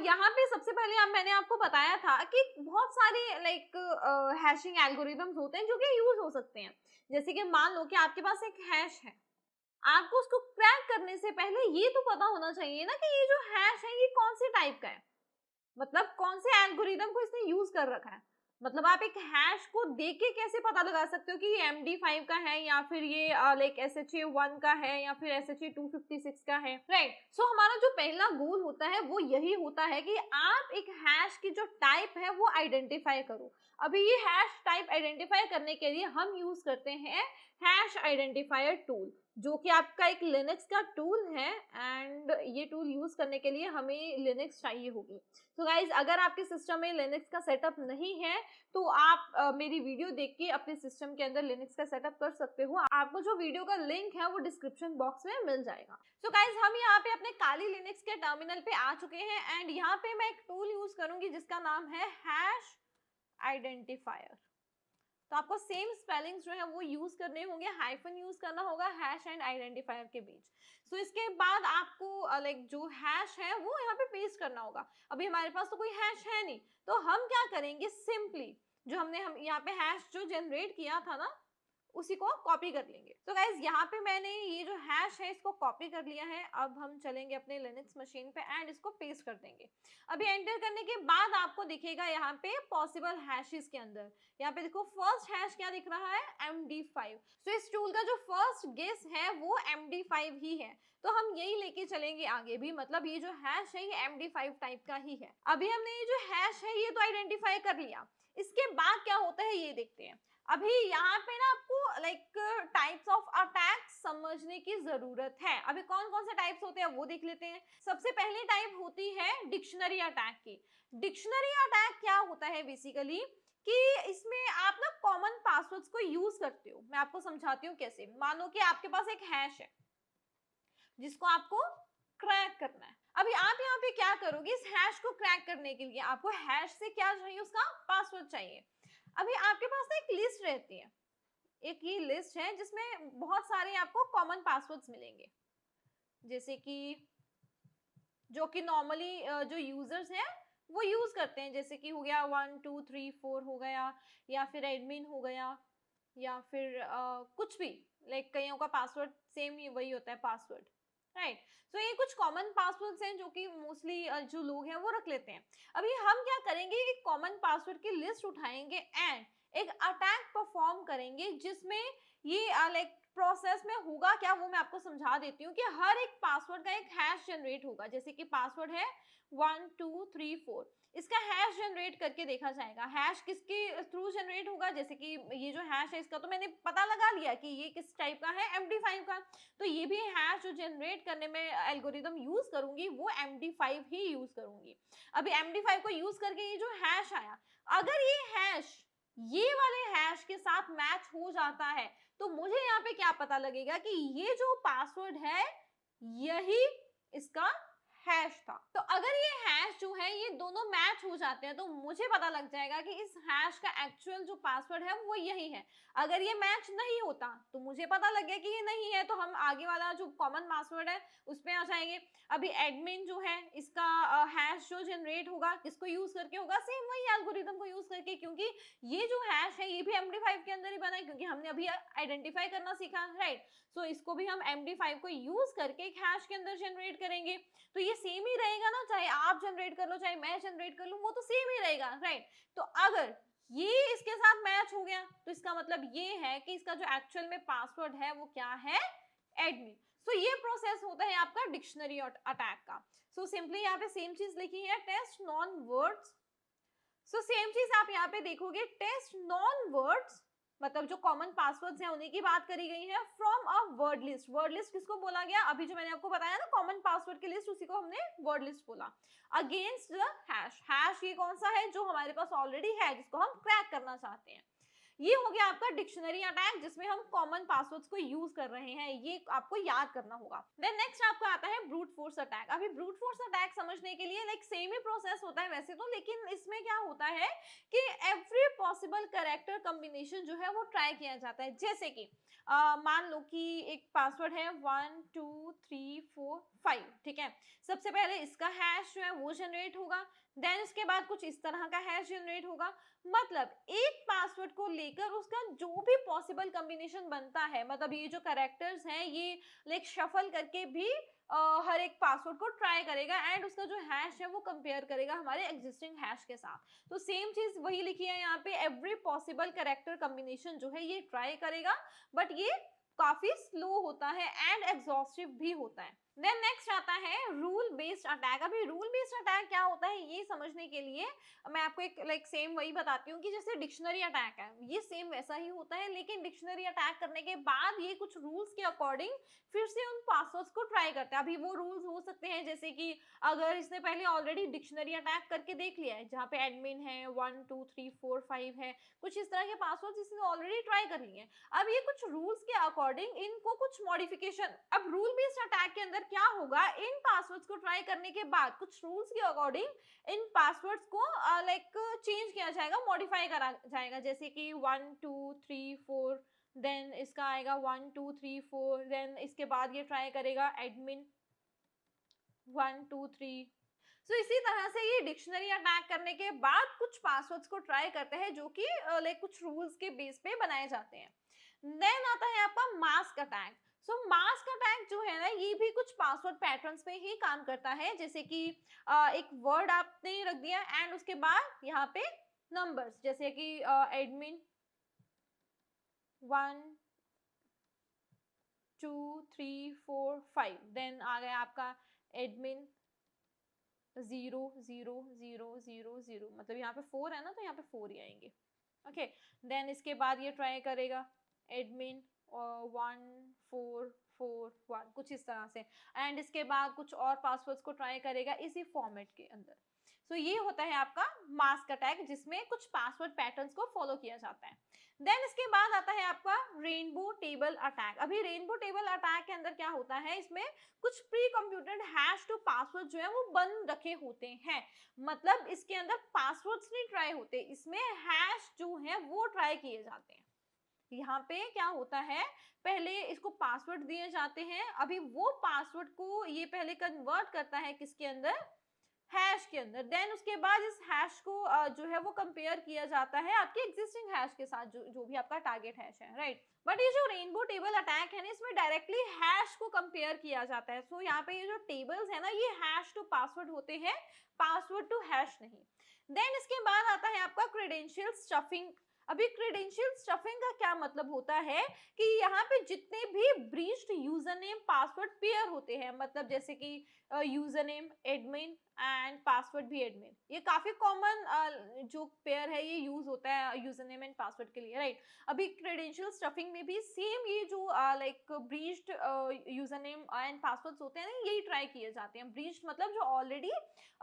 यहाँ पे सबसे पहले मैंने आपको बताया था कि बहुत सारे लाइक हैशिंग एल्गोरिदम्स होते हैं जो कि यूज हो सकते हैं। जैसे कि मान लो कि आपके पास एक हैश है, आपको उसको क्रैक करने से पहले ये तो पता होना चाहिए ना कि ये जो हैश है ये कौन से टाइप का है, मतलब कौन से एल्गोरिदम को इसने यूज कर रखा है। मतलब आप एक हैश को देख के कैसे पता लगा सकते हो कि ये MD5 का है या फिर ये लाइक SHA-1 का है या फिर SHA-256 का है, राइट। सो हमारा जो पहला गोल होता है वो यही होता है कि आप एक हैश की जो टाइप है वो आइडेंटिफाई करो। अभी ये हैश टाइप आइडेंटिफाई करने के लिए हम यूज करते हैं हैश आइडेंटिफायर टूल, जो कि आपका एक लिनक्स का टूल है एंड ये टूल यूज करने के लिए हमें लिनक्स चाहिए होगी। तो गाइज अगर आपके सिस्टम में लिनक्स का सेटअप नहीं है तो आप मेरी वीडियो देख के अपने सिस्टम के अंदर लिनक्स का सेटअप कर सकते हो। आपको जो वीडियो का लिंक है वो डिस्क्रिप्शन बॉक्स में मिल जाएगा। तो गाइज हम यहाँ पे अपने काली लिनक्स के टर्मिनल पे आ चुके हैं एंड यहाँ पे मैं एक टूल यूज करूंगी जिसका नाम है हैश आइडेंटिफायर। तो आपको सेम स्पेलिंग्स जो है वो यूज करने होंगे, हाइफन यूज करना होगा हैश एंड आइडेंटिफायर के बीच। सो इसके बाद आपको लाइक जो हैश है वो यहाँ पे पेस्ट करना होगा। अभी हमारे पास तो कोई हैश है नहीं, तो हम क्या करेंगे, सिंपली जो हम यहाँ पे हैश जो जनरेट किया था ना उसी को कॉपी कर लेंगे। तो गाइज यहाँ पे मैंने ये जो हैश है इसको कॉपी कर लिया है। अब हम चलेंगे अपने लिनक्स मशीन पे एंड इसको पेस्ट कर देंगे। अभी एंटर करने के बाद आपको दिखेगा यहाँ पे पॉसिबल हैशेस के अंदर, यहाँ पे देखो फर्स्ट हैश क्या दिख रहा है, MD5। तो इस टूल का जो फर्स्ट गेस है वो MD5 ही है, तो हम यही लेके चलेंगे आगे भी, मतलब ये जो हैश है ये MD5 टाइप का ही है। अभी हमने ये जो हैश है ये तो आइडेंटिफाई कर लिया, इसके बाद क्या होता है ये देखते हैं। अभी यहाँ पे ना आपको लाइक टाइप्स ऑफ अटैक समझने की जरूरत है। अभी कौन कौन से टाइप्स होते हैं वो देख लेते हैं। सबसे पहली टाइप होती है डिक्शनरी अटैक की। डिक्शनरी अटैक क्या होता है बेसिकली कि इसमें आप ना कॉमन पासवर्ड्स को यूज करते हो। मैं आपको समझाती हूँ कैसे। मानो कि आपके पास एक हैश है जिसको आपको क्रैक करना है। अभी आप यहाँ पे क्या करोगे, इस हैश को क्रैक करने के लिए आपको हैश से क्या चाहिए, उसका पासवर्ड चाहिए। अभी आपके पास ना एक लिस्ट रहती है, एक ये लिस्ट है जिसमें बहुत सारे आपको कॉमन पासवर्ड्स मिलेंगे, जैसे कि जो कि नॉर्मली जो यूजर्स हैं वो यूज करते हैं, जैसे कि हो गया 1234 हो गया, या फिर एडमिन हो गया, या फिर कुछ भी, लाइक कईयों का पासवर्ड सेम ही वही होता है पासवर्ड, राइट। सो ये कुछ कॉमन पासवर्ड्स हैं जो कि मोस्टली जो लोग हैं वो रख लेते हैं। अभी हम क्या करेंगे, एक कॉमन पासवर्ड की लिस्ट उठाएंगे एंड एक अटैक परफॉर्म करेंगे, जिसमें ये लाइक प्रोसेस में होगा क्या वो मैं आपको समझा देती हूँ कि हर एक पासवर्ड का एक हैश जनरेट होगा। जैसे कि पासवर्ड है 1234, इसका हैश जनरेट करके देखा जाएगा। हैश किसके थ्रू जनरेट होगा, जैसे कि ये जो हैश है इसका तो मैंने पता लगा लिया कि ये किस टाइप का है, MD5 का, तो ये भी हैश जो जनरेट करने में एल्गोरिदम यूज करूंगी वो MD5 ही यूज करूंगी। अभी MD5 को यूज करके ये जो हैश आया, अगर ये हैश ये वाले हैश के साथ मैच हो जाता है तो मुझे यहाँ पे क्या पता लगेगा कि ये जो पासवर्ड है यही इसका हैश था। तो अगर ये हैश जो है ये दोनों मैच हो जाते हैं तो मुझे पता लग जाएगा कि इस हैश का एक्चुअल जो पासवर्ड है वो यही है। अगर ये मैच नहीं होता तो मुझे पता लग गया कि ये नहीं है, तो हम आगे वाला जो कॉमन पासवर्ड है उस पे आ जाएंगे। अभी एडमिन जो है इसका हैश जो जनरेट होगा किसको यूज करके होगा, सेम वही एल्गोरिथम को यूज करके, क्योंकि ये जो हैश है ये भी MD5 के अंदर ही बना है, क्योंकि हमने अभी आइडेंटिफाई करना सीखा, राइट। सो इसको भी हम MD5 को यूज करके एक हैश के अंदर जनरेट करेंगे। तो ये सेम ही रहेगा ना, चाहे आप जनरेट कर लो चाहे मैं जनरेट कर लूं, वो तो सेम ही रहेगा, राइट। तो अगर ये इसके साथ मैच हो गया तो इसका मतलब ये है कि इसका जो एक्चुअल में पासवर्ड है वो क्या है, एडमिन। सो ये प्रोसेस होता है आपका डिक्शनरी अटैक का। सो सिंपली यहाँ पे सेम चीज लिखी है, test non words. So same चीज आप यहाँ पे देखोगे, टेस्ट नॉन वर्ड्स मतलब जो कॉमन पासवर्ड्स हैं उन्हीं की बात करी गई है, from a word list. Word list किसको बोला गया, अभी जो मैंने आपको बताया ना कॉमन पासवर्ड की लिस्ट, उसी को हमने वर्ड लिस्ट बोला। अगेंस्ट द हैश, हैश ये कौन सा है जो हमारे पास ऑलरेडी है जिसको हम क्रैक करना चाहते हैं। ये हो गया आपका डिक्शनरी अटैक जिसमें हम कॉमन पासवर्ड्स को यूज कर रहे हैं, ये आपको याद करना होगा। देन नेक्स्ट आपका आता है ब्रूट फोर्स अटैक। अभी ब्रूट फोर्स अटैक समझने के लिए लाइक सेम ही प्रोसेस होता है वैसे तो, लेकिन इसमें क्या होता है कि एवरी पॉसिबल कैरेक्टर कॉम्बिनेशन जो है वो ट्राई किया जाता है। जैसे कि मान लो कि एक पासवर्ड है 1 2 3 4 5, ठीक है। सबसे पहले इसका हैश जो है वो जनरेट होगा, देन इसके बाद कुछ इस तरह का हैश जनरेट होगा। मतलब एक पासवर्ड को लेकर उसका जो भी पॉसिबल कॉम्बिनेशन बनता है, मतलब ये जो कैरेक्टर्स हैं ये लाइक शफल करके भी हर एक पासवर्ड को ट्राई करेगा एंड उसका जो हैश है वो कंपेयर करेगा हमारे एग्जिस्टिंग हैश के साथ। तो सेम चीज वही लिखी है यहाँ पे, एवरी पॉसिबल कैरेक्टर कॉम्बिनेशन जो है ये ट्राई करेगा, बट ये काफी स्लो होता है एंड एग्जॉस्टिव भी होता है। देन नेक्स्ट आता है रूल बेस्ड अटैक। अभी रूल बेस्ड अटैक क्या होता है ये समझने के लिए मैं आपको एक लाइक सेम वही बताती हूँ कि जैसे डिक्शनरी अटैक है ये सेम वैसा ही होता है, लेकिन डिक्शनरी अटैक करने के बाद ये कुछ रूल्स के अकॉर्डिंग फिर से उन पासवर्ड्स को ट्राई करते हैं। अभी वो रूल्स हो सकते हैं जैसे कि अगर इसने पहले ऑलरेडी डिक्शनरी अटैक करके देख लिया है जहाँ पे एडमिन है 1 2 3 4 5 है, कुछ इस तरह के पासवर्ड्स इसने ऑलरेडी ट्राई कर लिए हैं, अब ये कुछ रूल्स के अकॉर्डिंग इनको कुछ मॉडिफिकेशन। अब रूल बेस्ड अटैक के अंदर क्या होगा, इन पासवर्ड्स को ट्राई करने के बाद कुछ रूल्स के अकॉर्डिंग इन पासवर्ड्स को लाइक चेंज किया जाएगा, मॉडिफाई करा जाएगा। जैसे कि 1 2 3 4, देन इसका आएगा 1 2 3 4, देन इसके बाद ये ट्राई करेगा एडमिन 1 2 3। सो इसी तरह से ये डिक्शनरी अटैक करने के बाद कुछ पासवर्ड्स को ट्राई करते हैं जो कि लाइक कुछ रूल्स के बेस पे बनाए जाते हैं। देन आता है आपका मास्क अटैक। सो मास्क अटैक जो है ना ये भी कुछ पासवर्ड पैटर्न्स पे ही काम करता है, जैसे कि एक वर्ड आपने रख दिया एंड उसके बाद यहाँ पे नंबर्स, जैसे कि एडमिन 1 2 3 4 5, देन आ गया आपका एडमिन 0 0 0 0 0, मतलब यहाँ पे 4 है ना तो यहाँ पे 4 ही आएंगे, ओके। देन इसके बाद ये ट्राई करेगा एडमिन 1 4 4 1, कुछ इस तरह से, एंड इसके बाद कुछ और पासवर्ड्स को ट्राई करेगा इसी फॉर्मेट के अंदर। सो ये होता है आपका मास्क अटैक जिसमें कुछ पासवर्ड पैटर्न्स को फॉलो किया जाता है। देन इसके बाद आता है आपका रेनबो टेबल अटैक। अभी रेनबो टेबल अटैक के अंदर क्या होता है, इसमें कुछ pre computed hash to password जो है वो बन रखे होते हैं, मतलब इसके अंदर पासवर्ड्स नहीं ट्राई होते, इसमें हैश जो है वो ट्राई किए जाते हैं। यहाँ पे क्या होता है, पहले इसको पासवर्ड दिए जाते हैं, अभी वो पासवर्ड को ये पहले कन्वर्ट करता है किसके अंदर, हैश के अंदर। देन उसके बाद इस हैश को जो है वो कंपेयर किया जाता है आपके एग्जिस्टिंग हैश के साथ, जो भी आपका टारगेट हैश है, राइट। बट ये जो रेनबो टेबल अटैक है ना, इसमें डायरेक्टली हैश को कंपेयर किया जाता है। सो यहाँ पे ये जो टेबल्स है ना, ये हैश टू पासवर्ड होते हैं, पासवर्ड टू हैश नहीं। देन इसके बाद आता है आपका क्रेडेंशियल स्टफिंग। अभी क्रेडेंशियल स्टफिंग का क्या मतलब होता है कि यहाँ पे जितने भी breached user name password pair होते हैं, मतलब जैसे कि user name admin and password भी एडमिन, ये काफी कॉमन जो पेयर है ये यूज होता है यूजर नेम एंड पासवर्ड के लिए, राइट। अभी क्रेडेंशियल स्टफिंग में भी सेम ये जो like breached user name and passwords होते हैं ना, यही ट्राई किए जाते हैं। ब्रीच्ड मतलब जो ऑलरेडी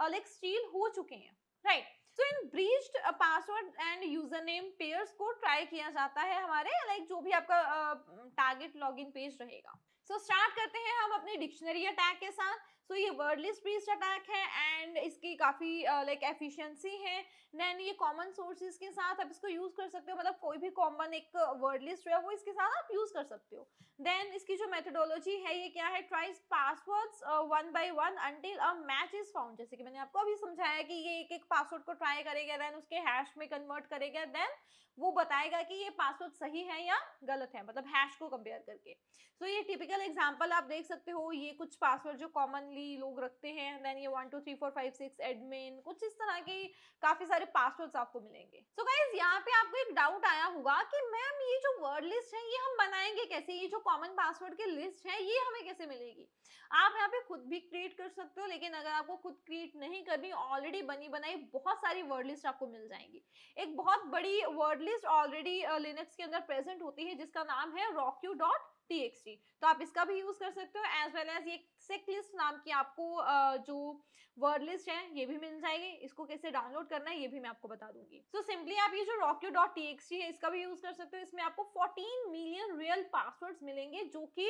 लाइक स्टील हो चुके हैं, right. So in breached password and user name pairs को ट्राई किया जाता है हमारे लाइक जो भी आपका टारगेट लॉगिन पेज रहेगा। सो स्टार्ट करते हैं हम अपने डिक्शनरी अटैक के साथ। सो ये वर्ड लिस्ट बेस्ड अटैक है एंड इसकी काफी लाइक एफिशिएंसी है। देन ये कॉमन सोर्सेज के साथ आप इसको यूज कर सकते हो, मतलब कोई भी कॉमन एक वर्ड लिस्ट है वो इसके साथ आप यूज कर सकते हो। देन इसकी जो मेथोडोलॉजी है ये क्या है, tries passwords one by one until a match is found. जैसे कि मैंने आपको अभी समझाया कि ये एक एक पासवर्ड को ट्राई करेगा, देन उसके हैश में कन्वर्ट करेगा, देन वो बताएगा कि ये पासवर्ड सही है या गलत है, मतलब हैश को कंपेयर करके। सो ये टिपिकल एग्जांपल आप देख सकते हो, ये कुछ पासवर्ड जो कॉमनली लोग रखते हैं। देन ये 1 2 3 4 5 6 एडमिन, कुछ इस तरह के काफी सारे पासवर्ड्स आपको मिलेंगे। सो गाइस यहाँ पे आपको एक डाउट आया होगा कि मैम ये जो वर्ड लिस्ट है ये हम बनाएंगे कैसे, ये जो कॉमन पासवर्ड की लिस्ट है ये हमें कैसे मिलेगी। आप यहाँ पे खुद भी क्रिएट कर सकते हो, लेकिन अगर आपको खुद क्रिएट नहीं करनी, ऑलरेडी बनी बनाई बहुत सारी वर्ड लिस्ट आपको मिल जाएंगी। एक बहुत बड़ी वर्ड लिस्ट ऑलरेडी लिनक्स के अंदर प्रेजेंट होती है जिसका नाम है rocku.txt, तो आप इसका भी यूज कर सकते हो। एज वेल एज ये सेक लिस्ट नाम की आपको जो वर्ड लिस्ट है ये भी मिल जाएगी। इसको कैसे डाउनलोड करना है ये भी मैं आपको बता दूंगी। सो सिंपली आप ये जो rocku.txt है इसका भी यूज कर सकते हो। इसमें आपको 14 मिलियन रियल पासवर्ड्स मिलेंगे जो कि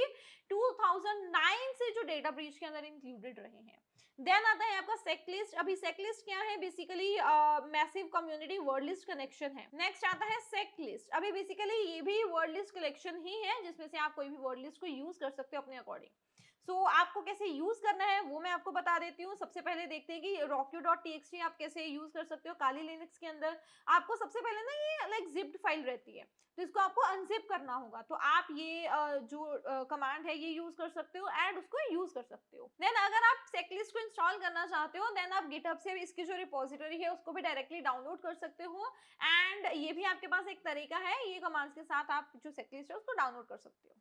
2009 से जो डेटा ब्रीच के अंदर इंक्लूडेड रहे हैं। देन आता है आपका सेक लिस्ट। अभी सेक लिस्ट क्या है, basically massive community word list connection है। नेक्स्ट आता है सेक लिस्ट। अभी बेसिकली ये भी वर्ड लिस्ट कलेक्शन ही है जिसमें से आप कोई भी वर्ड लिस्ट को यूज कर सकते हो अपने अकॉर्डिंग। सो आपको कैसे यूज करना है वो मैं आपको बता देती हूँ। सबसे पहले देखते हैं कि rocku.txt आप कैसे यूज कर सकते हो। काली लिनक्स के अंदर आपको सबसे पहले ना ये लाइक जिप्ड फाइल रहती है, तो इसको आपको अनजिप करना होगा। तो आप ये जो कमांड है ये यूज कर सकते हो एंड उसको यूज कर सकते हो। देन अगर आप सेकलिस्ट को इंस्टॉल करना चाहते हो, देन आप गिटहब से इसकी जो रिपोजिटरी है उसको भी डायरेक्टली डाउनलोड कर सकते हो। एंड ये भी आपके पास एक तरीका है, ये कमांड्स के साथ आप जो सेकलिस्ट है उसको डाउनलोड कर सकते हो।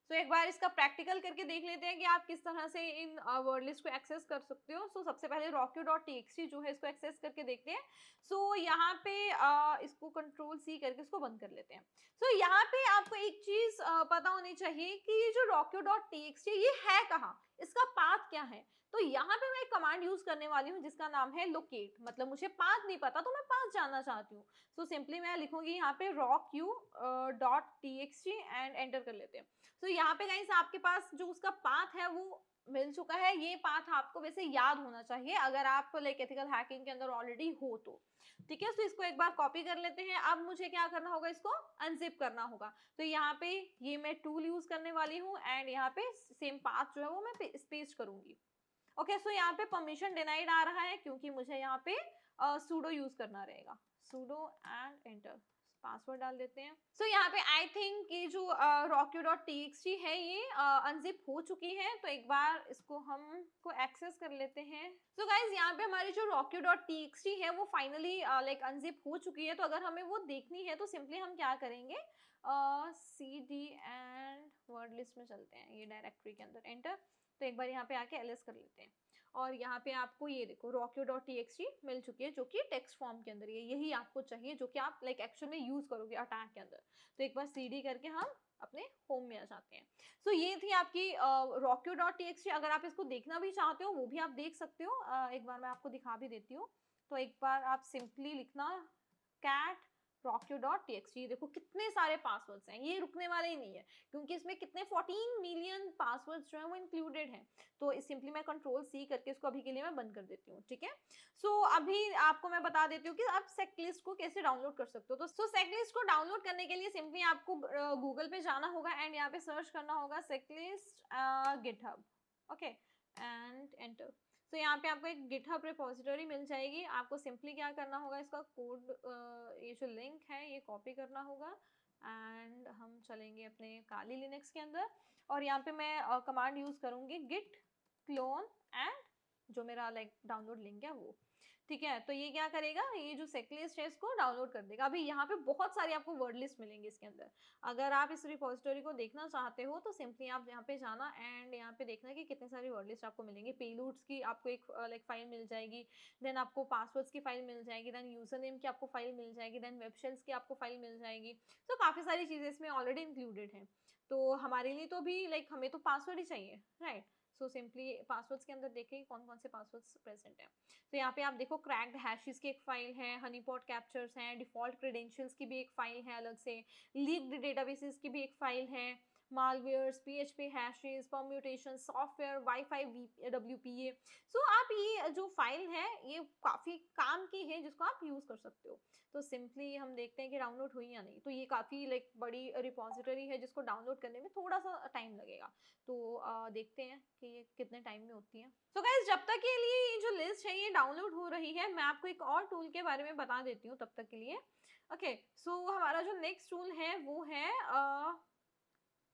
सो एक बार इसका प्रैक्टिकल करके देख लेते हैं कि आप किस तरह से इन वर्ड लिस्ट को एक्सेस कर सकते हो। सो सबसे पहले rocku.txt जो है इसको एक्सेस करके देखते हैं। सो यहाँ पे इसको कंट्रोल सी करके इसको बंद कर लेते हैं। सो यहाँ पे आपको एक चीज पता होनी चाहिए कि ये जो rocku.txt ये है कहाँ, इसका पाथ क्या है। तो यहाँ पे मैं एक कमांड यूज करने वाली हूँ जिसका नाम है लोकेट, मतलब मुझे पाथ नहीं पता तो मैं पाथ जानना चाहती हूँ। सो सिंपली मैं लिखूंगी यहाँ पे rocku.txt एंड एंटर कर लेते हैं। तो यहाँ पे गाइस आपके पास जो उसका पाथ है वो मिल चुका है। ये पाथ आपको वैसे याद होना चाहिए अगर आप लाइक एथिकल हैकिंग के अंदर ऑलरेडी हो तो, ठीक है। तो इसको एक बार कॉपी कर लेते हैं। अब मुझे क्या करना होगा, इसको अनजिप करना होगा। तो यहाँ पे ये मैं टूल यूज करने वाली हूँ एंड यहाँ पे सेम पाथ जो है वो मैं पेस्ट करूंगी। ओके, सो यहाँ पे परमिशन डिनाइड आ रहा है क्योंकि मुझे यहाँ पे sudo यूज करना रहेगा। sudo एंड एंटर, पासवर्ड डाल देते हैं। सो यहाँ पे आई थिंक ये जो rocku.txt है ये अनजिप हो चुकी है, तो एक बार इसको हम को एक्सेस कर लेते हैं। सो गाइज यहाँ पे हमारी जो rocku.txt है वो फाइनली लाइक अनजिप हो चुकी है। तो अगर हमें वो देखनी है तो सिंपली हम क्या करेंगे, cd एंड वर्ड लिस्ट में चलते हैं, ये डायरेक्टरी के अंदर एंटर। तो एक बार यहाँ पे आके ls कर लेते हैं और यहाँ पे आपको ये देखो rocku.txt मिल चुकी है जो कि टेक्स्ट फॉर्म के अंदर है। यही आपको चाहिए जो कि आप लाइक एक्चुअल में यूज करोगे अटैक के अंदर। तो एक बार cd करके हम अपने होम में आ जाते हैं। सो ये थी आपकी rocku.txt। अगर आप इसको देखना भी चाहते हो वो भी आप देख सकते हो। एक बार मैं आपको दिखा भी देती हूँ। तो एक बार आप सिंपली लिखना cat rockyo.txt। देखो कितने सारे पासवर्ड्स हैं, ये रुकने वाले ही नहीं है क्योंकि इसमें कितने 14 मिलियन पासवर्ड्स जो है वो इंक्लूडेड हैं। तो सिंपली मैं कंट्रोल सी करके इसको अभी के लिए मैं बंद कर देती हूँ, ठीक है। सो अभी आपको मैं बता देती हूँ कि आप सेटलिस्ट को कैसे डाउनलोड कर सकते हो। तो सेटलिस्ट को डाउनलोड करने के लिए सिंपली आपको गूगल पे जाना होगा एंड यहाँ पे सर्च करना होगा सेटलिस्ट गिटहब, ओके, एंड एंटर। तो यहाँ पे आपको एक गिटहब रिपोजिटरी मिल जाएगी। आपको सिंपली क्या करना होगा, इसका कोड ये जो लिंक है ये कॉपी करना होगा एंड हम चलेंगे अपने काली लिनक्स के अंदर और यहाँ पे मैं कमांड यूज करूंगी गिट क्लोन एंड जो मेरा डाउनलोड लिंक है वो, ठीक है। तो ये क्या करेगा, ये जो सेटलिस्ट है इसको डाउनलोड कर देगा। अभी यहाँ पे बहुत सारी आपको वर्ड लिस्ट मिलेंगी इसके अंदर। अगर आप इस रिपोजिटरी को देखना चाहते हो तो सिंपली आप यहाँ पे जाना एंड यहाँ पे देखना कि कितनी सारी वर्ड लिस्ट आपको मिलेंगी। पेलूड्स की आपको एक फाइल मिल जाएगी, देन आपको पासवर्ड्स की फाइल मिल जाएगी, देन यूजर नेम की आपको फाइल मिल जाएगी, देन वेब शेल्स की आपको फाइल मिल जाएगी। तो काफ़ी सारी चीज़ें इसमें ऑलरेडी इंक्लूडेड हैं। तो हमारे लिए तो भी हमें तो पासवर्ड ही चाहिए, राइट। सो सिंपली पासवर्ड्स के अंदर देखें कौन कौन से पासवर्ड्स प्रेजेंट हैं। तो यहाँ पे आप देखो क्रैक्ड हैशेस की एक फाइल है, हनीपॉट कैप्चर्स हैं, डिफॉल्ट क्रेडेंशियल्स की भी एक फाइल है अलग से, लीक्ड डेटाबेसेस की भी एक फाइल है, malwares, PHP hashes, permutation, software, wifi, WPA। सो आप ये जो फाइल है ये काफ़ी काम की है जिसको आप यूज़ कर सकते हो। तो सिंपली हम देखते हैं कि डाउनलोड हुई या नहीं। तो ये काफ़ी बड़ी रिपोजिटरी है जिसको डाउनलोड करने में थोड़ा सा टाइम लगेगा। तो देखते हैं कि ये कितने टाइम में होती है। सो गाइस जब तक के लिए ये जो लिस्ट है ये डाउनलोड हो रही है, मैं आपको एक और टूल के बारे में बता देती हूँ तब तक के लिए। ओके, सो हमारा जो नेक्स्ट टूल है वो है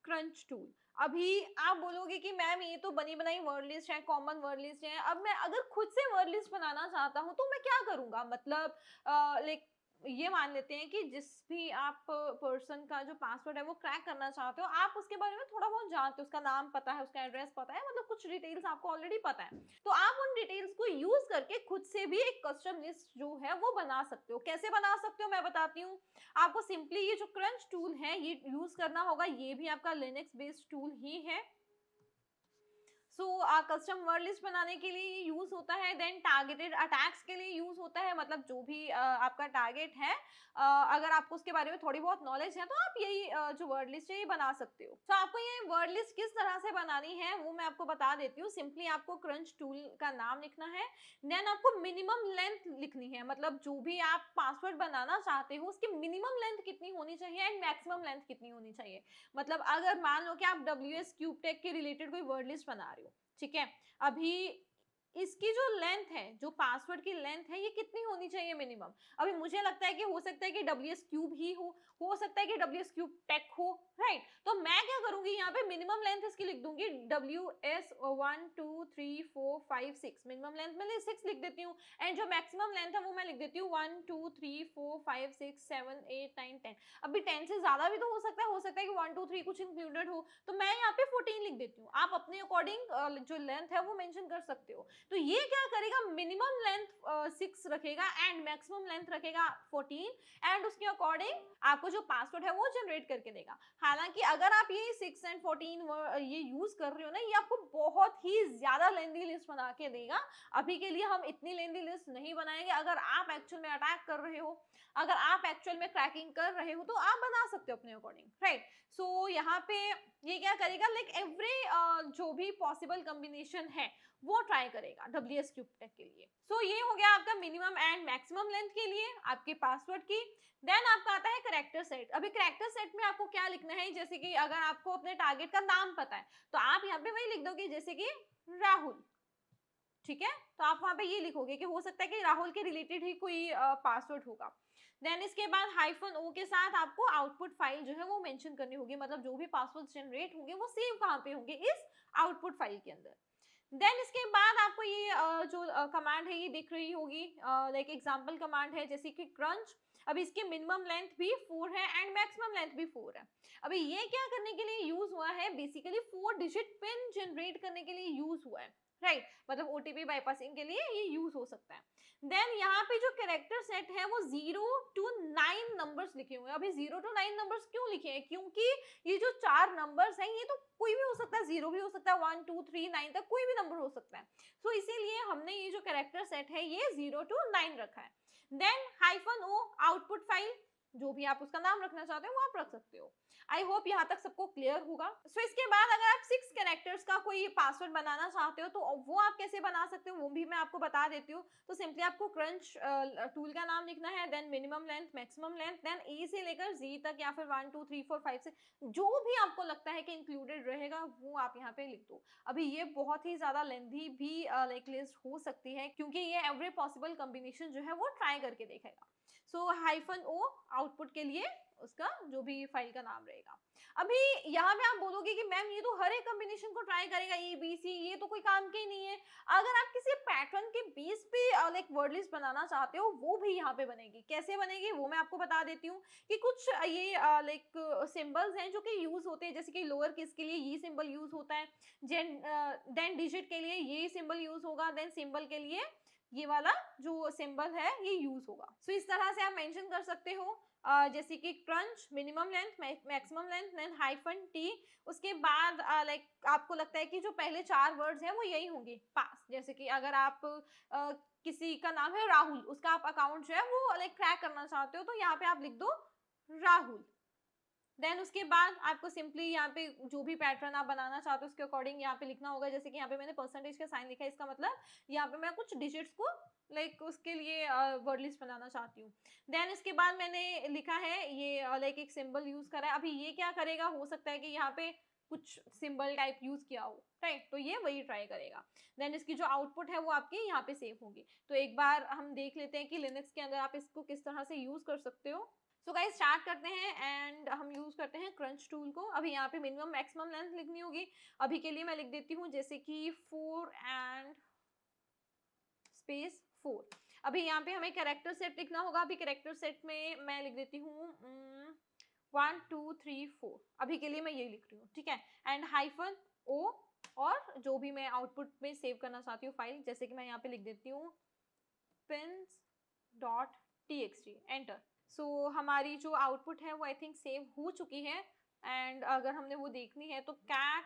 क्रंच टूल। अभी आप बोलोगे कि मैम ये तो बनी बनाई वर्ड लिस्ट है, कॉमन वर्ड लिस्ट है। अब मैं अगर खुद से वर्ड लिस्ट बनाना चाहता हूँ तो मैं क्या करूंगा, मतलब ये मान लेते हैं कि जिस भी आप पर्सन का जो पासवर्ड है वो क्रैक करना चाहते हो, आप उसके बारे में थोड़ा बहुत जानते हो, उसका नाम पता है, उसका एड्रेस पता है, मतलब कुछ डिटेल्स आपको ऑलरेडी पता है। तो आप उन डिटेल्स को यूज करके खुद से भी एक कस्टम लिस्ट जो है वो बना सकते हो। कैसे बना सकते हो मैं बताती हूँ आपको। सिंपली ये जो क्रंच टूल है ये यूज करना होगा, ये भी आपका लिनक्स बेस्ड टूल ही है। सो कस्टम वर्ड लिस्ट बनाने के लिए यूज होता है, देन टारगेटेड अटैक्स के लिए यूज होता है, मतलब जो भी आपका टारगेट है अगर आपको उसके बारे में थोड़ी बहुत नॉलेज है तो आप यही जो वर्ड लिस्ट है ये बना सकते हो। तो आपको ये वर्ड लिस्ट किस तरह से बनानी है वो मैं आपको बता देती हूँ। सिंपली आपको क्रंच टूल का नाम लिखना है, देन आपको मिनिमम लेंथ लिखनी है, मतलब जो भी आप पासवर्ड बनाना चाहते हो उसकी मिनिमम लेंथ कितनी होनी चाहिए एंड मैक्सिमम लेंथ कितनी होनी चाहिए। मतलब अगर मान लो कि आप WS क्यूब टेक के रिलेटेड कोई वर्ड लिस्ट बना रहे हो, ठीक है, अभी इसकी जो लेंथ है, जो पासवर्ड की लेंथ है, ये कितनी होनी चाहिए मिनिमम। अभी मुझे लगता है कि हो सकता है कि WS क्यूब ही हो सकता है कि WS क्यूब टेक हो, राइट। तो मैं क्या करूंगी यहाँ पे मिनिमम लेंथ इसकी लिख दूंगी WS 1 2 3 4 5 6, मिनिमम लेंथ में 6 लिख देती हूँ एंड जो मैक्सिमम लेंथ है वो मैं लिख देती हूँ 1 2 3 4 5 6 7 8 9 10। अभी 10 से ज्यादा भी तो हो सकता है कि 1 2 3 कुछ इंक्लूडेड हो, तो मैं यहाँ पे 14 लिख देती हूँ। आप अपने अकॉर्डिंग जो लेंथ है वो मेंशन कर सकते हो। तो ये क्या करेगा, मिनिमम लेंथ 6 रखेगा एंड मैक्सिमम लेंथ रखेगा 14 एंड उसके अकॉर्डिंग आपको जो पासवर्ड है वो जनरेट करके देगा। हालांकि अगर आप ये 6 एंड 14 ये यूज कर रहे हो ना, ये आपको बहुत ही ज्यादा लेंथी लिस्ट बना के देगा। अभी के लिए हम इतनी लेंथी लिस्ट नहीं बनाएंगे। अगर आप एक्चुअल में अटैक कर रहे हो, अगर आप एक्चुअल में क्रैकिंग कर रहे हो तो आप बना सकते हो अपने अकॉर्डिंग, राइट। सो यहाँ पे ये क्या करेगा, एवरी जो भी पॉसिबल कॉम्बिनेशन है वो ट्राई करेगा WS क्यूब टेक के लिए। सो ये हो गया आपका मिनिमम एंड मैक्सिमम लेंथ के लिए आपके पासवर्ड की। देन आपका आता है कैरेक्टर सेट। अभी कैरेक्टर सेट में आपको क्या लिखना है, जैसे कि अगर आपको अपने टारगेट का नाम पता है तो आप यहाँ पे वही लिख दोगे, जैसे कि राहुल, ठीक है। तो आप वहां पे ये लिखोगे कि हो सकता है कि राहुल के रिलेटेड ही कोई पासवर्ड होगा। देन इसके बाद -o के साथ आपको आउटपुट फाइल जो है वो मेंशन करनी होगी, मतलब जो भी पासवर्ड जनरेट होंगे वो सेव कहाँ पे होंगे, इस आउटपुट फाइल के अंदर। देन इसके बाद आपको ये जो कमांड है ये दिख रही होगी, एग्जांपल कमांड है जैसे कि क्रंच। अभी इसकी मिनिमम लेंथ भी 4 है एंड मैक्सिमम लेंथ भी 4 है। अभी ये क्या करने के लिए यूज हुआ है, बेसिकली 4 डिजिट पिन जनरेट करने के लिए यूज हुआ है, राइट। मतलब OTP बाईपासिंग के लिए ये यूज हो सकता है। देन यहाँ पे जो कैरेक्टर सेट है वो 0 to 9 नंबर्स लिखे हुए हैं। अभी 0 to 9 नंबर्स क्यों लिखे हैं, क्योंकि ये जो 4 नंबर्स हैं ये तो कोई भी हो सकता है, 0 भी हो सकता है, 1 2 3 9 तक कोई भी नंबर हो सकता है। सो इसीलिए हमने ये जो कैरेक्टर सेट है ये 0 to 9 रखा है। देन -o आउटपुट फाइल, जो भी आप उसका नाम रखना चाहते हो वो आप रख सकते हो। आई होप यहाँ तक सबको क्लियर होगा। सो इसके बाद अगर आप 6 कैरेक्टर्स का कोई पासवर्ड बनाना चाहते हो तो वो आप कैसे बना सकते हो वो भी मैं आपको बता देती हूँ। तो सिंपली आपको क्रंच टूल का नाम लिखना है, then minimum length, maximum length, then A से लेकर जी तक या फिर 1 2 3 4 5 से जो भी आपको लगता है कि इंक्लूडेड रहेगा वो आप यहाँ पे लिख दो। अभी ये बहुत ही ज्यादा लेंथी भी लाइक लिस्ट हो सकती है क्योंकि ये एवरी पॉसिबल कॉम्बिनेशन जो है वो ट्राई करके देखेगा। सो हाइफन ओ आउटपुट के लिए उसका जो भी फाइल का नाम रहेगा। अभी यहाँ पे आप बोलोगे कि मैम ये तो हर एक कॉम्बिनेशन को ट्राई करेगा, ए बी सी, ये तो कोई काम के ही नहीं है। अगर आप किसी पैटर्न के बेस पे लाइक वर्ड लिस्ट बनाना चाहते हो वो भी यहाँ पे बनेगी। कैसे बनेगी वो मैं आपको बता देती हूँ कि कुछ ये लाइक सिंबल्स हैं जो कि यूज होते हैं, जैसे कि लोअर केस के लिए ये सिंबल यूज होता है, देन डिजिट के लिए ये सिंबल यूज होगा, देन सिंबल के लिए ये वाला जो सिंबल है ये यूज होगा। सो इस तरह से आप मेंशन कर सकते हो जैसे कि crunch, minimum length, maximum length, then hyphen t, उसके बाद लाइक आपको लगता है कि जो पहले 4 वर्ड्स हैं वो यही होंगे पास। जैसे कि अगर आप किसी का नाम है राहुल, उसका आप अकाउंट जो है वो लाइक क्रैक करना चाहते हो तो यहाँ पे आप लिख दो राहुल। देन उसके बाद आपको सिंपली यहाँ पे जो भी पैटर्न आप बनाना चाहते हो उसके अकॉर्डिंग यहाँ पे लिखना होगा। जैसे कि यहाँ पे मैंने परसेंटेज का साइन लिखा है, इसका मतलब यहाँ पे मैं कुछ डिजिट्स को लाइक उसके लिए वर्ड लिस्ट बनाना चाहती हूँ। देन इसके बाद मैंने लिखा है ये लाइक एक सिंबल यूज करा है। अभी ये क्या करेगा, हो सकता है कि यहाँ पे कुछ सिंबल टाइप यूज किया हो, राइट, तो ये वही ट्राई करेगा। देन इसकी जो आउटपुट है वो आपकी यहाँ पे सेव होगी। तो एक बार हम देख लेते हैं कि लिनक्स के अंदर आप इसको किस तरह से यूज कर सकते हो। सो गाइस स्टार्ट करते हैं एंड हम यूज करते हैं क्रंच टूल को। अभी यहाँ पे मिनिमम मैक्सिमम लेंथ लिखनी होगी। अभी के लिए मैं लिख देती हूँ जैसे कि 4 एंड स्पेस 4। अभी यहाँ पे हमें कैरेक्टर सेट लिखना होगा। अभी कैरेक्टर सेट में मैं लिख देती हूँ 1 2 3 4। अभी के लिए मैं ये लिख रही हूँ, ठीक है। एंड हाइफन ओ और जो भी मैं आउटपुट में सेव करना चाहती हूँ फाइल, जैसे कि मैं यहाँ पे लिख देती हूँ pins.txt, एंटर। सो हमारी जो आउटपुट है वो आई थिंक सेव हो चुकी है एंड अगर हमने वो देखनी है तो cat